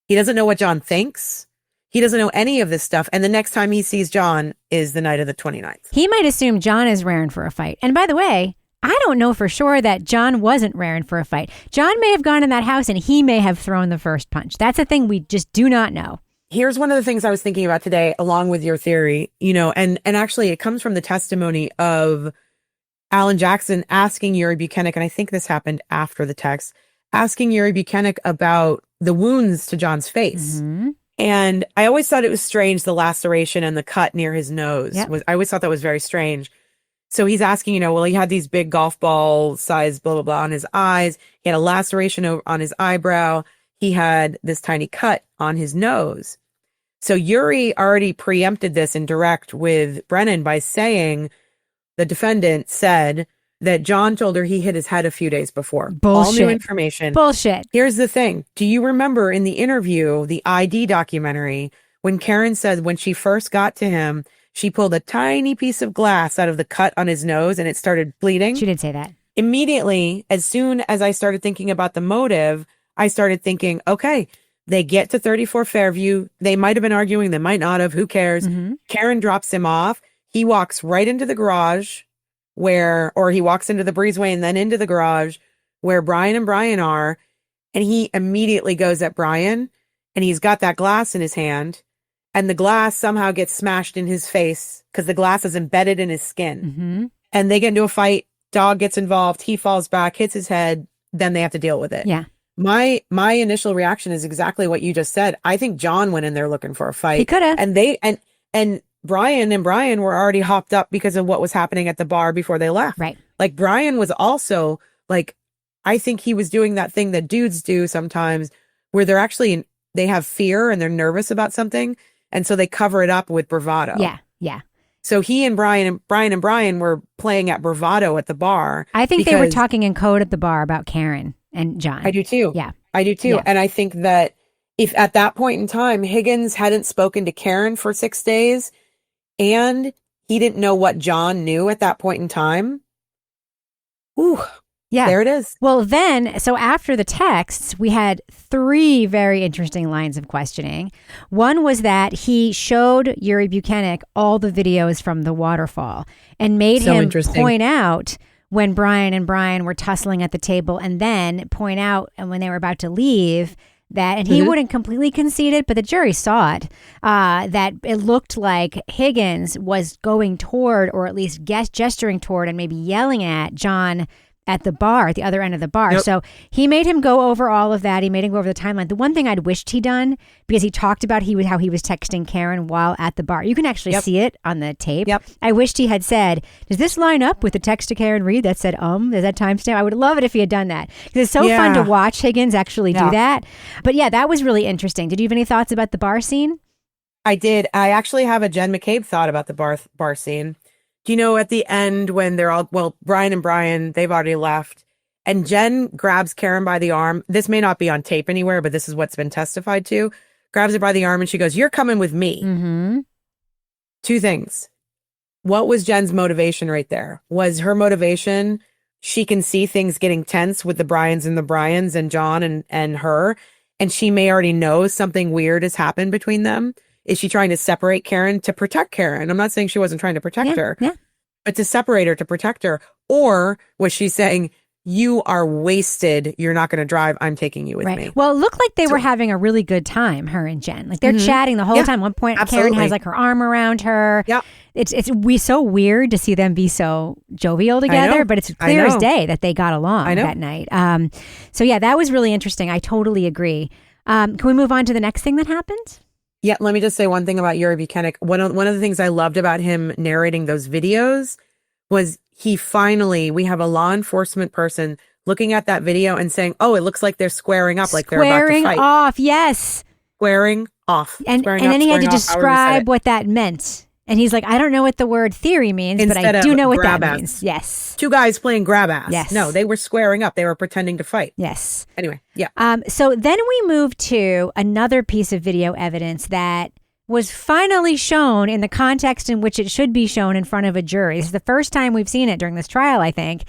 He doesn't know what John thinks. He doesn't know any of this stuff. And the next time he sees John is the night of the 29th. He might assume John is raring for a fight. And by the way, I don't know for sure that John wasn't raring for a fight. John may have gone in that house and he may have thrown the first punch. That's a thing we just do not know. Here's one of the things I was thinking about today, along with your theory, and actually it comes from the testimony of Alan Jackson asking Yuri Bukhenik, and I think this happened after the text, asking Yuri Bukhenik about the wounds to John's face. Mm-hmm. And I always thought it was strange, the laceration and the cut near his nose. Yep. I always thought that was very strange. So he's asking, he had these big golf ball size, blah, blah, blah, on his eyes. He had a laceration on his eyebrow. He had this tiny cut on his nose. So Yuri already preempted this in direct with Brennan by saying the defendant said that John told her he hit his head a few days before. Bullshit. All new information. Bullshit. Here's the thing. Do you remember in the interview, the ID documentary, when Karen said when she first got to him, she pulled a tiny piece of glass out of the cut on his nose and it started bleeding. She did say that. Immediately, as soon as I started thinking about the motive, I started thinking, okay, they get to 34 Fairview. They might have been arguing. They might not have. Who cares? Mm-hmm. Karen drops him off. He walks right into the garage or he walks into the breezeway and then into the garage where Brian and Brian are. And he immediately goes at Brian and he's got that glass in his hand and the glass somehow gets smashed in his face because the glass is embedded in his skin. Mm-hmm. And they get into a fight. Dog gets involved. He falls back, hits his head. Then they have to deal with it. Yeah. My initial reaction is exactly what you just said. I think John went in there looking for a fight. He could have. And Brian and Brian were already hopped up because of what was happening at the bar before they left. Right. Like Brian was also like, I think he was doing that thing that dudes do sometimes where they have fear and they're nervous about something. And so they cover it up with bravado. Yeah. Yeah. So he and Brian were playing at bravado at the bar. I think they were talking in code at the bar about Karen and John. I do too. Yeah. I do too. Yeah. And I think that if at that point in time, Higgins hadn't spoken to Karen for 6 days and he didn't know what John knew at that point in time. Ooh. Yeah. There it is. Well, then, so after the texts, we had 3 very interesting lines of questioning. One was that he showed Yuri Bukhenik all the videos from the waterfall and made him point out when Brian and Brian were tussling at the table and then point out and when they were about to leave that, and he wouldn't completely concede it, but the jury saw it, that it looked like Higgins was going toward or at least gesturing toward and maybe yelling at John at the bar, at the other end of the bar. Yep. So he made him go over all of that. He made him go over the timeline. The one thing I'd wished he'd done, because he talked about how he was texting Karen while at the bar. You can actually see it on the tape. Yep. I wished he had said, does this line up with the text to Karen Reed that said, is that timestamp? I would love it if he had done that. Because it's so fun to watch Higgins actually do that. But yeah, that was really interesting. Did you have any thoughts about the bar scene? I did. I actually have a Jen McCabe thought about the bar scene. Do you know at the end when they're all, Brian and Brian, they've already left. And Jen grabs Karen by the arm. This may not be on tape anywhere, but this is what's been testified to. Grabs her by the arm and she goes, "You're coming with me." Mm-hmm. 2 things. What was Jen's motivation right there? Was her motivation, she can see things getting tense with the Bryans and John and her, and she may already know something weird has happened between them? Is she trying to separate Karen to protect Karen? I'm not saying she wasn't trying to protect her, but to separate her, to protect her. Or was she saying, you are wasted, you're not going to drive, I'm taking you with me? Well, it looked like they were having a really good time, her and Jen. Like they're chatting the whole time. At one point, Karen has like her arm around her. Yeah. It's so weird to see them be so jovial together, but it's clear as day that they got along that night. So yeah, that was really interesting. I totally agree. Can we move on to the next thing that happened? Yeah, let me just say one thing about Yuri Bukhenik. One of the things I loved about him narrating those videos was we have a law enforcement person looking at that video and saying, "Oh, it looks like they're squaring up, like they're about to fight." Squaring off, yes. Squaring off. And then he had to describe what that meant. And he's like, I don't know what the word theory means, but I do know what that means. Yes. 2 guys playing grab ass. Yes. No, they were squaring up. They were pretending to fight. Yes. Anyway, yeah. So then we move to another piece of video evidence that was finally shown in the context in which it should be shown in front of a jury. This is the first time we've seen it during this trial, I think,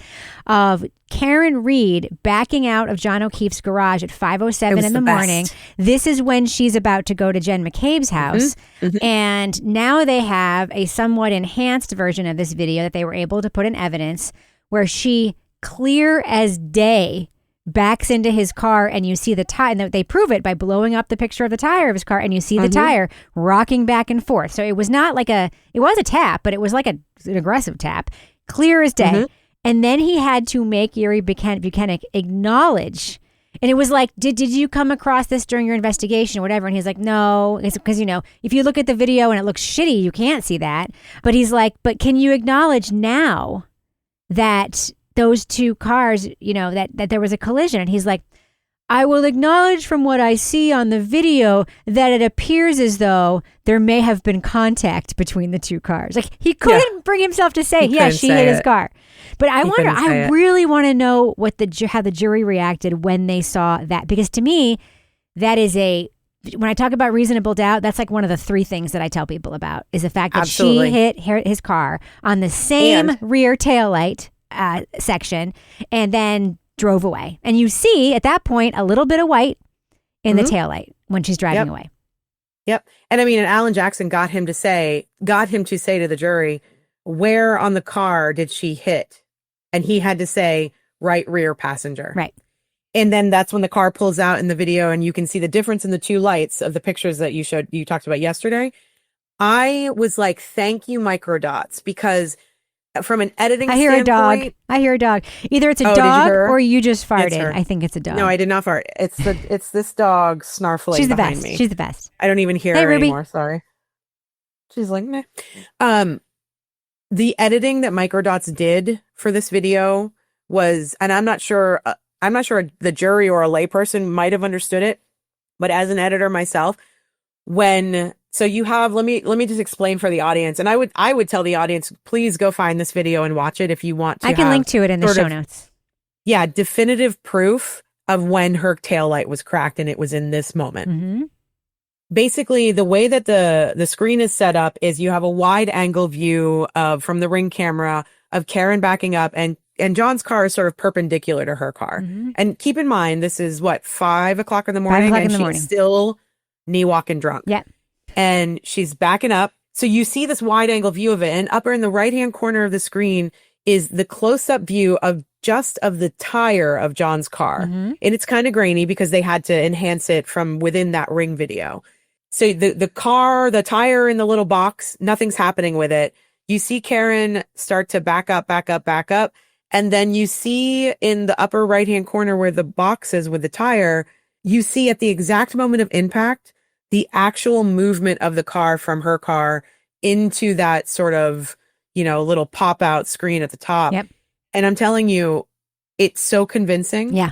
of Karen Reed backing out of John O'Keefe's garage at 5:07 in the morning. This is when she's about to go to Jen McCabe's house. Mm-hmm. And now they have a somewhat enhanced version of this video that they were able to put in evidence where she, clear as day, backs into his car and you see the tire, and they prove it by blowing up the picture of the tire of his car, and you see the tire rocking back and forth. So it was not like it was a tap, but it was like an aggressive tap, clear as day. Mm-hmm. And then he had to make Yuri Bukhenik acknowledge, and it was like, did you come across this during your investigation or whatever? And he's like, no, it's because, if you look at the video and it looks shitty, you can't see that. But he's like, but can you acknowledge now that those 2 cars, that there was a collision? And he's like, I will acknowledge from what I see on the video that it appears as though there may have been contact between the 2 cars. Like he couldn't bring himself to say, she hit his car. But I really want to know how the jury reacted when they saw that, because to me, that is a when I talk about reasonable doubt, that's like one of the 3 things that I tell people about is the fact that Absolutely. she hit his car on the same rear taillight section and then drove away. And you see at that point a little bit of white in the taillight when she's driving away. Yep. And I mean, and Alan Jackson got him to say to the jury, where on the car did she hit? And he had to say right rear passenger. Right. And then that's when the car pulls out in the video and you can see the difference in the 2 lights of the pictures that you talked about yesterday. I was like, thank you, microdots, because from an editing standpoint. I hear a dog. Either it's a did you dog hear her? or you just It's farted. her. I think it's a dog. No, I did not fart. It's this dog snarfling She's the behind best. me. She's the best. I don't even hear Hey, her Ruby. anymore. Sorry. She's like, meh. The editing that Microdots did for this video was, and I'm not sure the jury or a layperson might have understood it, but as an editor myself, so you have, let me just explain for the audience. And I would tell the audience, please go find this video and watch it if you want to. I can link to it in the show notes. Yeah. Definitive proof of when her taillight was cracked. And it was in this moment. Mm-hmm. Basically, the way that the screen is set up is you have a wide angle view from the ring camera of Karen backing up and John's car is sort of perpendicular to her car. Mm-hmm. And keep in mind, this is 5 o'clock in the morning and she's still knee walking drunk. Yeah. And she's backing up. So you see this wide angle view of it, and upper in the right hand corner of the screen is the close up view of the tire of John's car. Mm-hmm. And it's kind of grainy because they had to enhance it from within that ring video. So the car, the tire in the little box, nothing's happening with it. You see Karen start to back up. And then you see in the upper right-hand corner where the box is with the tire, you see at the exact moment of impact, the actual movement of the car from her car into that sort of, little pop-out screen at the top. Yep. And I'm telling you, it's so convincing. Yeah.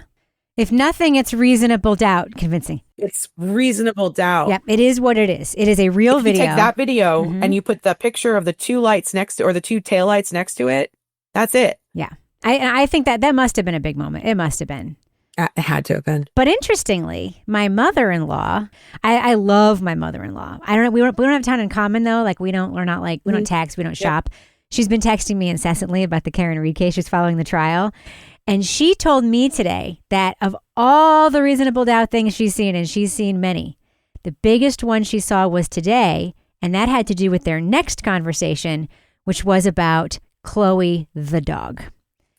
If nothing, it's reasonable doubt convincing. It's reasonable doubt. Yep. It is what it is. It is a real video. You take that video and you put the picture of the 2 lights or the 2 taillights next to it, that's it. Yeah. I think that must have been a big moment. It must have been. It had to have been. But interestingly, my mother-in-law, I love my mother-in-law. I don't know. We don't have a ton in common though. Like we don't text, we don't shop. She's been texting me incessantly about the Karen Read case. She's following the trial. And she told me today that of all the reasonable doubt things she's seen, and she's seen many, the biggest one she saw was today. And that had to do with their next conversation, which was about Chloe the dog.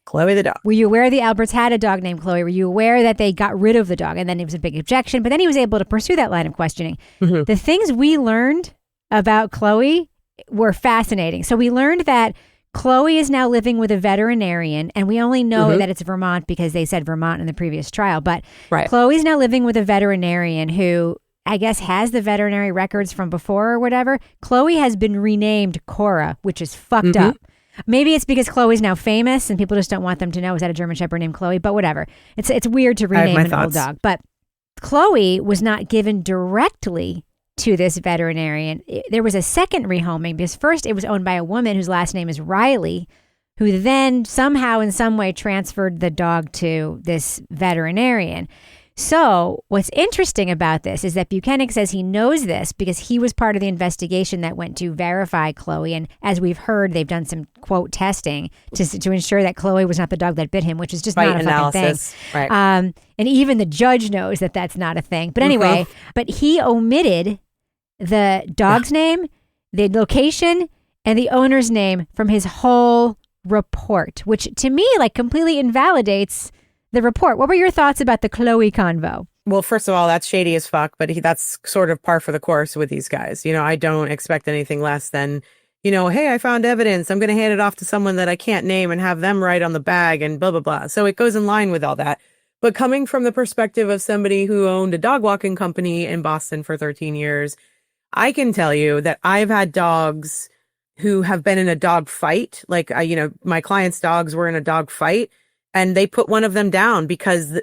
Chloe the dog. Were you aware the Alberts had a dog named Chloe? Were you aware that they got rid of the dog? And then it was a big objection, but then he was able to pursue that line of questioning. Mm-hmm. The things we learned about Chloe were fascinating. So we learned that Chloe is now living with a veterinarian, and we only know that it's Vermont because they said Vermont in the previous trial. But Chloe's now living with a veterinarian who I guess has the veterinary records from before or whatever. Chloe has been renamed Cora, which is fucked up. Maybe it's because Chloe's now famous and people just don't want them to know. Is that a German Shepherd named Chloe? But whatever. It's weird to rename an old dog. But Chloe was not given directly to this veterinarian. There was a second rehoming because first it was owned by a woman whose last name is Riley, who then somehow in some way transferred the dog to this veterinarian. So what's interesting about this is that Bukhenik says he knows this because he was part of the investigation that went to verify Chloe. And as we've heard, they've done some, quote, testing to ensure that Chloe was not the dog that bit him, which is just not a fucking thing. Right. And even the judge knows that that's not a thing. But anyway, but he omitted the dog's name, the location, and the owner's name from his whole report, which to me like completely invalidates the report. What were your thoughts about the Chloe convo? Well, first of all, that's shady as fuck, but that's sort of par for the course with these guys. I don't expect anything less than, hey, I found evidence. I'm going to hand it off to someone that I can't name and have them write on the bag and blah, blah, blah. So it goes in line with all that. But coming from the perspective of somebody who owned a dog walking company in Boston for 13 years, I can tell you that I've had dogs who have been in a dog fight. Like, my clients' dogs were in a dog fight. And they put one of them down because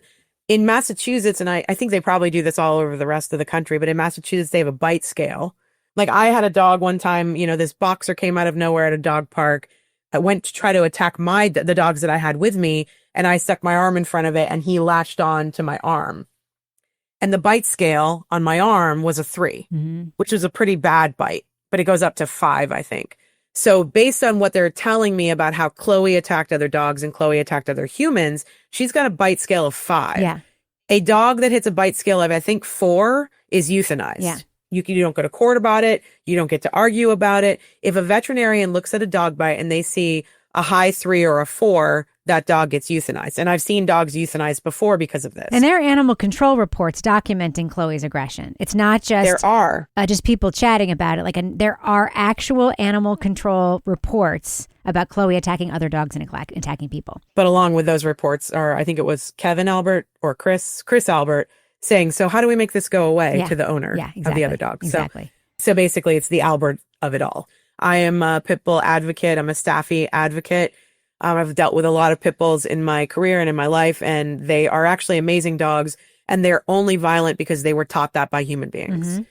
in Massachusetts, and I think they probably do this all over the rest of the country, but in Massachusetts, they have a bite scale. Like I had a dog one time, this boxer came out of nowhere at a dog park. I went to try to attack the dogs that I had with me, and I stuck my arm in front of it and he latched on to my arm. And the bite scale on my arm was a 3, which was a pretty bad bite, but it goes up to 5, I think. So based on what they're telling me about how Chloe attacked other dogs and Chloe attacked other humans, she's got a bite scale of 5. Yeah. A dog that hits a bite scale of, I think, 4 is euthanized. Yeah. You don't go to court about it. You don't get to argue about it. If a veterinarian looks at a dog bite and they see a high 3 or a 4, that dog gets euthanized. And I've seen dogs euthanized before because of this. And there are animal control reports documenting Chloe's aggression. It's not just there are just people chatting about it. There are actual animal control reports about Chloe attacking other dogs and attacking people. But along with those reports are, I think it was Kevin Albert or Chris Albert saying, so how do we make this go away to the owner of the other dog? Exactly. So basically it's the Albert of it all. I am a pit bull advocate. I'm a Staffy advocate. I've dealt with a lot of pit bulls in my career and in my life, and they are actually amazing dogs, and they're only violent because they were taught that by human beings.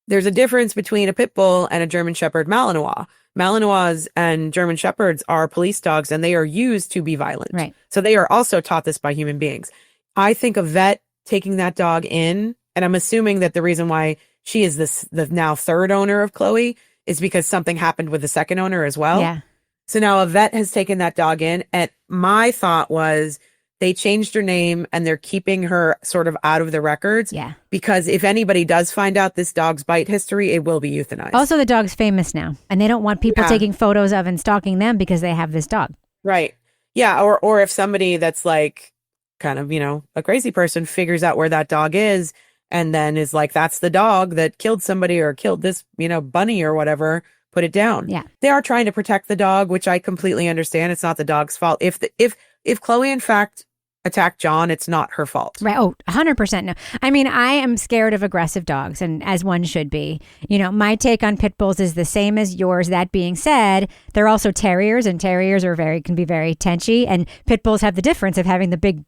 There's a difference between a pit bull and a German Shepherd Malinois. Malinois and German Shepherds are police dogs, and they are used to be violent. Right. So they are also taught this by human beings. I think a vet taking that dog in, and I'm assuming that the reason why she is the now third owner of Chloe is because something happened with the second owner as well. Yeah. So now a vet has taken that dog in, and my thought was they changed her name and they're keeping her sort of out of the records. Yeah. Because if anybody does find out this dog's bite history, it will be euthanized. Also, the dog's famous now, and they don't want people taking photos of and stalking them because they have this dog. Right. Yeah. Or if somebody that's like kind of, a crazy person figures out where that dog is and then is like, that's the dog that killed somebody or killed this, bunny or whatever, put it down. Yeah. They are trying to protect the dog, which I completely understand. It's not the dog's fault. If Chloe, in fact, attacked John, it's not her fault. Right. Oh, 100% no. I mean, I am scared of aggressive dogs, and as one should be. My take on pit bulls is the same as yours. That being said, they're also terriers, and terriers can be very tenchy, and pit bulls have the difference of having the big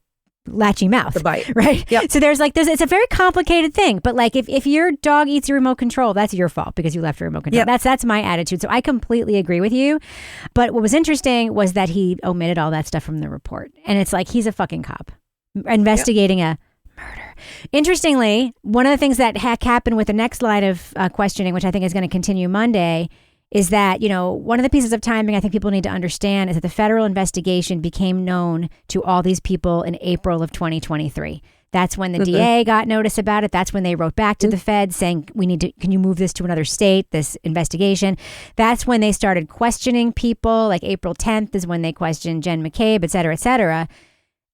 latchy mouth, the bite, right? Yep. So there's it's a very complicated thing, but if your dog eats your remote control, that's your fault because you left your remote control. Yep. That's my attitude. So I completely agree with you. But what was interesting was that he omitted all that stuff from the report, and it's like he's a fucking cop investigating a murder. Interestingly, one of the things that happened with the next line of questioning, which I think is going to continue Monday, is that, one of the pieces of timing I think people need to understand is that the federal investigation became known to all these people in April of 2023. That's when the DA got notice about it. That's when they wrote back to the Fed saying, can you move this to another state, this investigation? That's when they started questioning people, like April 10th is when they questioned Jen McCabe, et cetera, et cetera.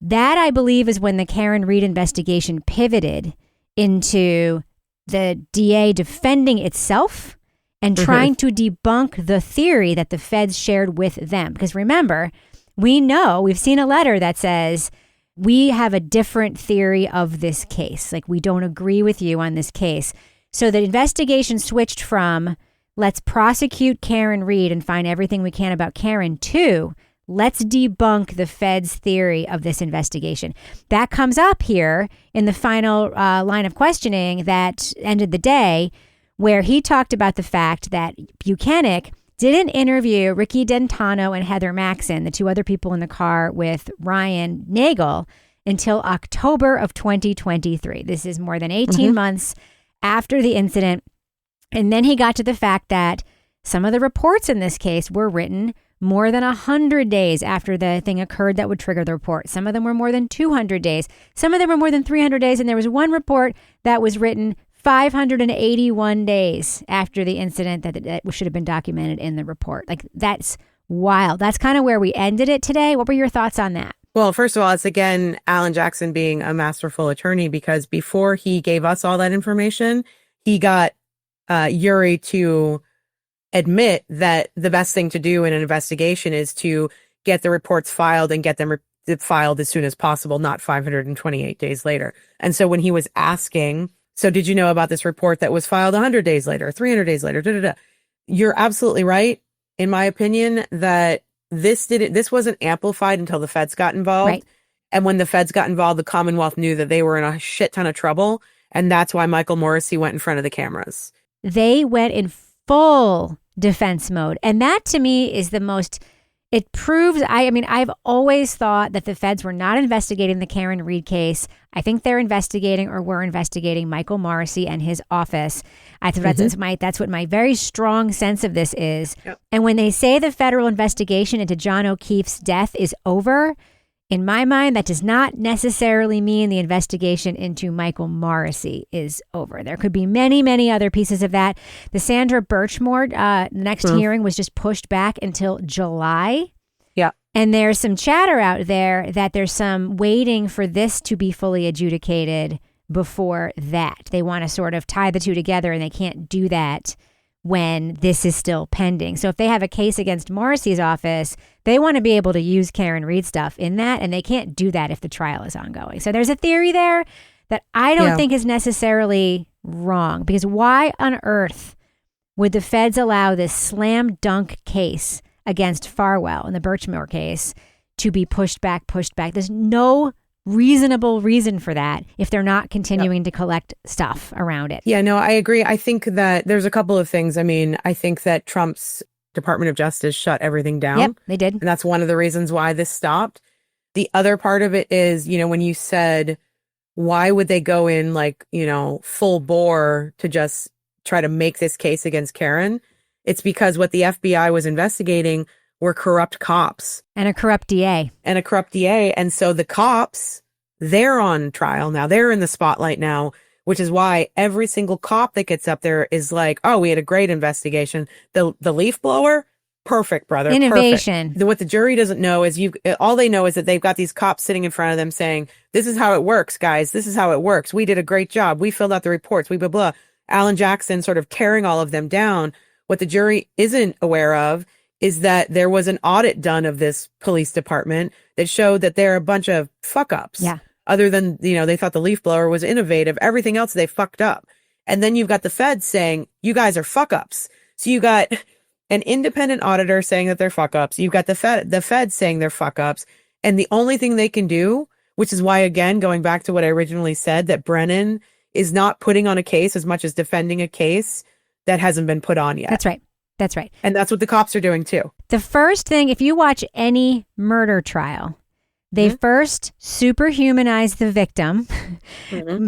That, I believe, is when the Karen Read investigation pivoted into the DA defending itself and trying to debunk the theory that the feds shared with them. Because remember, we've seen a letter that says, we have a different theory of this case. We don't agree with you on this case. So the investigation switched from, let's prosecute Karen Read and find everything we can about Karen, to, let's debunk the feds' theory of this investigation. That comes up here in the final line of questioning that ended the day, where he talked about the fact that Bukhenik didn't interview Ricky Dentano and Heather Maxon, the two other people in the car with Ryan Nagel, until October of 2023. This is more than 18 months after the incident. And then he got to the fact that some of the reports in this case were written more than 100 days after the thing occurred that would trigger the report. Some of them were more than 200 days. Some of them were more than 300 days. And there was one report that was written 581 days after the incident that should have been documented in the report. That's wild. That's kind of where we ended it today. What were your thoughts on that? Well, first of all, it's again, Alan Jackson being a masterful attorney, because before he gave us all that information, he got Yuri to admit that the best thing to do in an investigation is to get the reports filed and get them filed as soon as possible, not 528 days later. And so when he was asking, so did you know about this report that was filed 100 days later, 300 days later, You're absolutely right, in my opinion, that this wasn't amplified until the feds got involved. Right. And when the feds got involved, the Commonwealth knew that they were in a shit ton of trouble. And that's why Michael Morrissey went in front of the cameras. They went in full defense mode. And that, to me, is the most It proves, I mean, I've always thought that the feds were not investigating the Karen Read case. I think they're investigating or were investigating Michael Morrissey and his office. I think that's what my very strong sense of this is. Yep. And when they say the federal investigation into John O'Keefe's death is over, in my mind, that does not necessarily mean the investigation into Michael Morrissey is over. There could be many, many other pieces of that. The Sandra Birchmore next hearing was just pushed back until July. Yeah. And there's some chatter out there that there's some waiting for this to be fully adjudicated before that. They want to sort of tie the two together, and they can't do that when this is still pending. So if they have a case against Morrissey's office, they want to be able to use Karen Read stuff in that, and they can't do that if the trial is ongoing. So there's a theory there that I don't think is necessarily wrong, because why on earth would the feds allow this slam dunk case against Farwell in the Birchmore case to be pushed back? There's no reasonable reason for that if they're not continuing to collect stuff around it. Yeah, no, I agree. I think that there's a couple of things. I mean, I think that Trump's Department of Justice shut everything down. Yep, they did. And that's one of the reasons why this stopped. The other part of it is, when you said, why would they go in like, full bore to just try to make this case against Karen? It's because what the FBI was investigating were corrupt cops. And a corrupt DA. And so the cops, they're on trial now. They're in the spotlight now, which is why every single cop that gets up there is like, oh, we had a great investigation. The leaf blower, perfect, brother. Innovation. Perfect. What the jury doesn't know is all they know is that they've got these cops sitting in front of them saying, this is how it works, guys. This is how it works. We did a great job. We filled out the reports. We blah, blah. Alan Jackson sort of tearing all of them down. What the jury isn't aware of is that there was an audit done of this police department that showed that they're a bunch of fuck ups. Yeah. Other than, they thought the leaf blower was innovative. Everything else they fucked up. And then you've got the feds saying, you guys are fuck ups. So you got an independent auditor saying that they're fuck ups. You've got the feds saying they're fuck ups. And the only thing they can do, which is why, again, going back to what I originally said, that Brennan is not putting on a case as much as defending a case that hasn't been put on yet. That's right. That's right. And that's what the cops are doing too. The first thing, if you watch any murder trial, they first superhumanize the victim.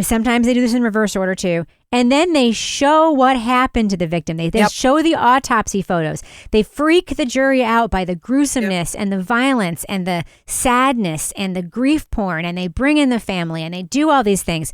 Sometimes they do this in reverse order too. And then they show what happened to the victim. They show the autopsy photos. They freak the jury out by the gruesomeness and the violence and the sadness and the grief porn. And they bring in the family and they do all these things.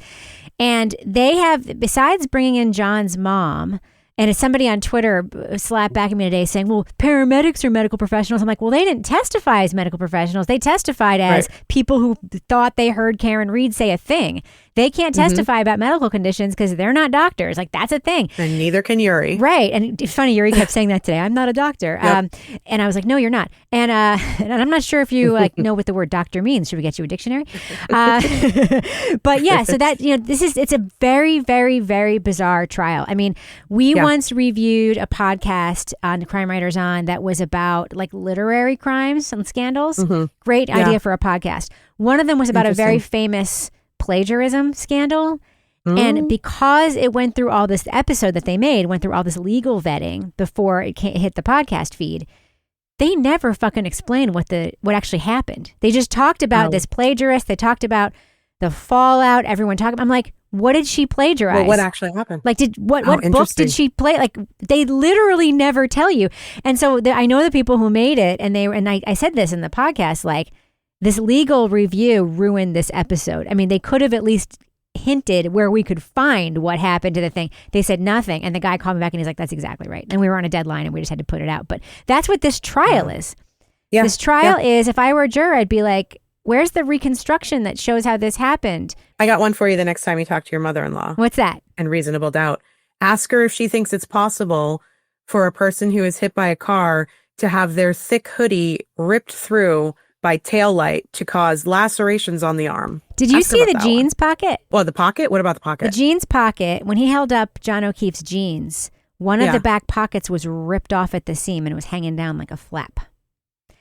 And they have, besides bringing in John's mom, and as somebody on Twitter slapped back at me today saying, well, paramedics are medical professionals. I'm like, well, they didn't testify as medical professionals. They testified as people who thought they heard Karen Read say a thing. They can't testify about medical conditions because they're not doctors. Like, that's a thing. And neither can Yuri. Right. And it's funny, Yuri kept saying that today. I'm not a doctor. And I was like, no, you're not. And I'm not sure if you know what the word doctor means. Should we get you a dictionary? But yeah, so that, it's a very, very, very bizarre trial. I mean, we once reviewed a podcast on Crime Writers On that was about like literary crimes and scandals. Great idea for a podcast. One of them was about a very famous plagiarism scandal. And because it went through all this episode that they made, went through all this legal vetting before it hit the podcast feed, they never fucking explained what actually happened. They just talked about this plagiarist. They talked about the fallout. Everyone talked about, I'm like, what did she plagiarize? Well, what actually happened? Like, what book did she play? Like, they literally never tell you. And so I know the people who made it, and I said this in the podcast, like, this legal review ruined this episode. I mean, they could have at least hinted where we could find what happened to the thing. They said nothing. And the guy called me back and he's like, that's exactly right. And we were on a deadline and we just had to put it out. But that's what this trial is. Yeah. This trial is, if I were a juror, I'd be like, where's the reconstruction that shows how this happened? I got one for you the next time you talk to your mother-in-law. What's that? And reasonable doubt. Ask her if she thinks it's possible for a person who is hit by a car to have their thick hoodie ripped through by taillight to cause lacerations on the arm. Did you see the jeans pocket? Well, the pocket? What about the pocket? The jeans pocket, when he held up John O'Keefe's jeans, one of the back pockets was ripped off at the seam and it was hanging down like a flap.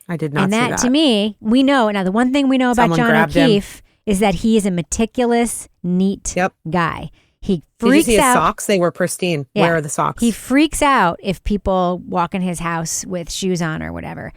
I did not see that. And that, to me, we know. Now, the one thing we know about John O'Keefe is that he is a meticulous, neat guy. He freaks Did you see his out. Socks? They were pristine. Yeah. Where are the socks? He freaks out if people walk in his house with shoes on or whatever.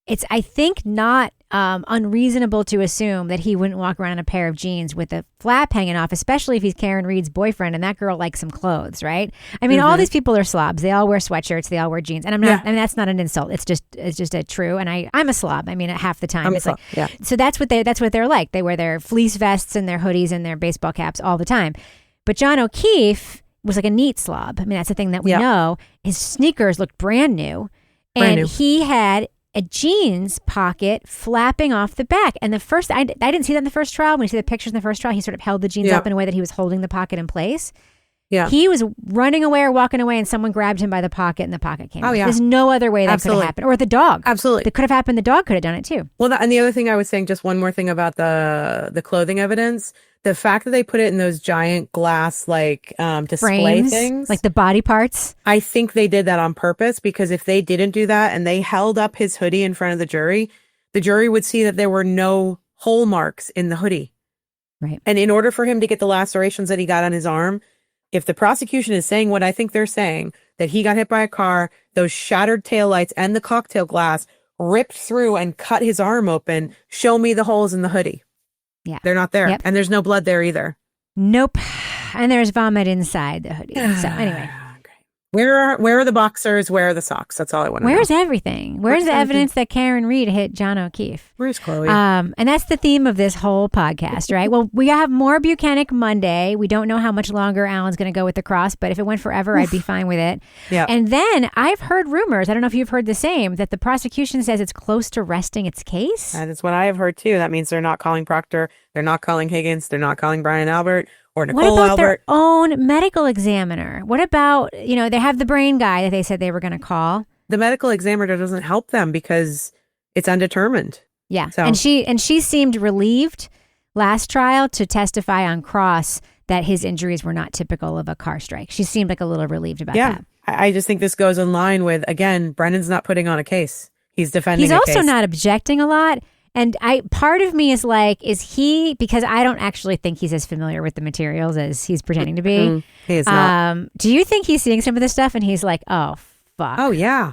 it's, I think, not unreasonable to assume that he wouldn't walk around in a pair of jeans with a flap hanging off, especially if he's Karen Reed's boyfriend and that girl likes some clothes, right? I mean, all these people are slobs. They all wear sweatshirts. They all wear jeans. And I'm not, I mean, that's not an insult. It's just a true. And I'm a slob. I mean, half the time. It's like, so that's what they're like. They wear their fleece vests and their hoodies and their baseball caps all the time. But John O'Keefe was like a neat slob. I mean, that's the thing that we know. His sneakers looked brand new. He had a jeans pocket flapping off the back. And the first, I didn't see that in the first trial. When you see the pictures in the first trial, he sort of held the jeans up in a way that he was holding the pocket in place. Yeah. He was running away or walking away and someone grabbed him by the pocket and the pocket came out. There's no other way that could have happened. Or the dog. Absolutely. That could have happened. The dog could have done it too. Well, and the other thing I was saying, just one more thing about the clothing evidence. The fact that they put it in those giant glass display frames, things, like the body parts. I think they did that on purpose, because if they didn't do that and they held up his hoodie in front of the jury would see that there were no hole marks in the hoodie. Right. And in order for him to get the lacerations that he got on his arm, if the prosecution is saying what I think they're saying, that he got hit by a car, those shattered taillights and the cocktail glass ripped through and cut his arm open, show me the holes in the hoodie. Yeah. They're not there. Yep. And there's no blood there either. Nope. And there's vomit inside the hoodie. So anyway. Where are the boxers? Where are the socks? That's all I want to know. Where's everything? Where's the evidence that Karen Reed hit John O'Keefe? Where's Chloe? And that's the theme of this whole podcast, right? Well, we have more Bukhenik Monday. We don't know how much longer Alan's going to go with the cross, but if it went forever, I'd be fine with it. Yeah. And then I've heard rumors, I don't know if you've heard the same, that the prosecution says it's close to resting its case. That is what I have heard too. That means they're not calling Proctor. They're not calling Higgins. They're not calling Brian Albert. Or Nicole what about Albert. Their own medical examiner? What about, they have the brain guy that they said they were going to call. The medical examiner doesn't help them because it's undetermined. Yeah. So. And she seemed relieved last trial to testify on cross that his injuries were not typical of a car strike. She seemed like a little relieved about that. I just think this goes in line with, again, Brennan's not putting on a case. He's defending a case. He's also not objecting a lot. And part of me is like, is he, because I don't actually think he's as familiar with the materials as he's pretending to be. He is not. Do you think he's seeing some of this stuff and he's like, oh, fuck. Oh, yeah.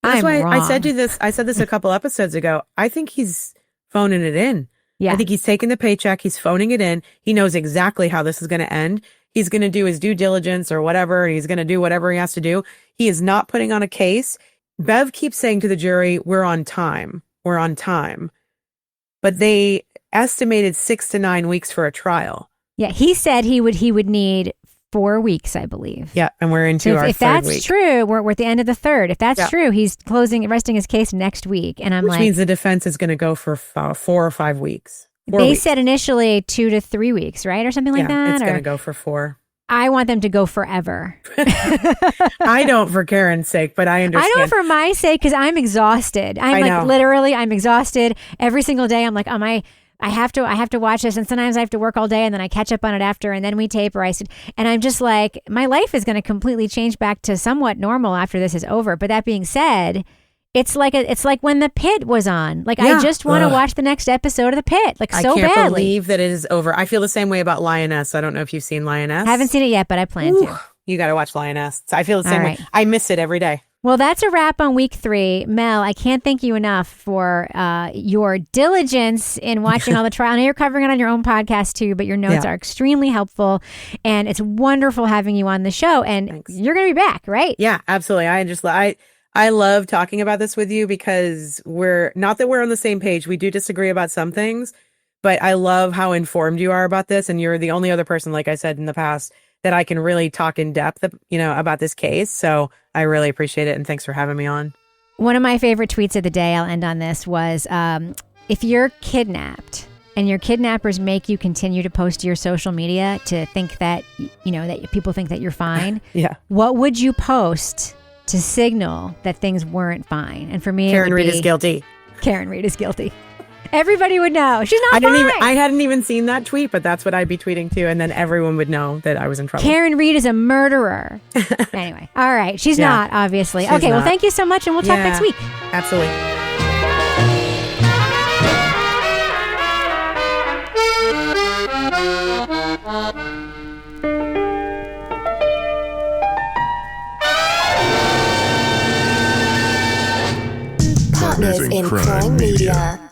That's why I said this a couple episodes ago. I think he's phoning it in. Yeah. I think he's taking the paycheck. He's phoning it in. He knows exactly how this is going to end. He's going to do his due diligence or whatever. He's going to do whatever he has to do. He is not putting on a case. Bev keeps saying to the jury, we're on time. We're on time. But they estimated 6 to 9 weeks for a trial. Yeah, he said he would need 4 weeks, I believe. Yeah, and we're into our third week. If that's true, we're at the end of the third. If that's true, he's resting his case next week. And Which means the defense is going to go for 4 or 5 weeks. They said initially 2 to 3 weeks, right? Or something like that? It's going to go for 4. I want them to go forever. I don't for Karen's sake, but I understand. I don't for my sake because I'm exhausted. I'm exhausted every single day. I'm like, I have to watch this, and sometimes I have to work all day, and then I catch up on it after, and then we tape, and I'm just like, my life is going to completely change back to somewhat normal after this is over. But that being said, it's like when The Pit was on. I just want to watch the next episode of The Pit, so badly. I can't believe that it is over. I feel the same way about Lioness. I don't know if you've seen Lioness. I haven't seen it yet, but I plan to. You got to watch Lioness. I feel the same way. I miss it every day. Well, that's a wrap on week 3. Mel, I can't thank you enough for your diligence in watching all the trial. I know you're covering it on your own podcast too, but your notes are extremely helpful, and it's wonderful having you on the show. And you're going to be back, right? Yeah, absolutely. I love talking about this with you because we're not that we're on the same page. We do disagree about some things, but I love how informed you are about this. And you're the only other person, like I said in the past, that I can really talk in depth, about this case. So I really appreciate it. And thanks for having me on. One of my favorite tweets of the day, I'll end on this, was if you're kidnapped and your kidnappers make you continue to post to your social media to think that, that people think that you're fine. What would you post to signal that things weren't fine? And for me, Karen Reed is guilty. Karen Reed is guilty. Everybody would know. She's not fine. I hadn't even seen that tweet, but that's what I'd be tweeting too. And then everyone would know that I was in trouble. Karen Reed is a murderer. Anyway. All right. She's not, obviously. She's okay. not. Well, thank you so much. And we'll talk next week. Absolutely. Alternative in crime media.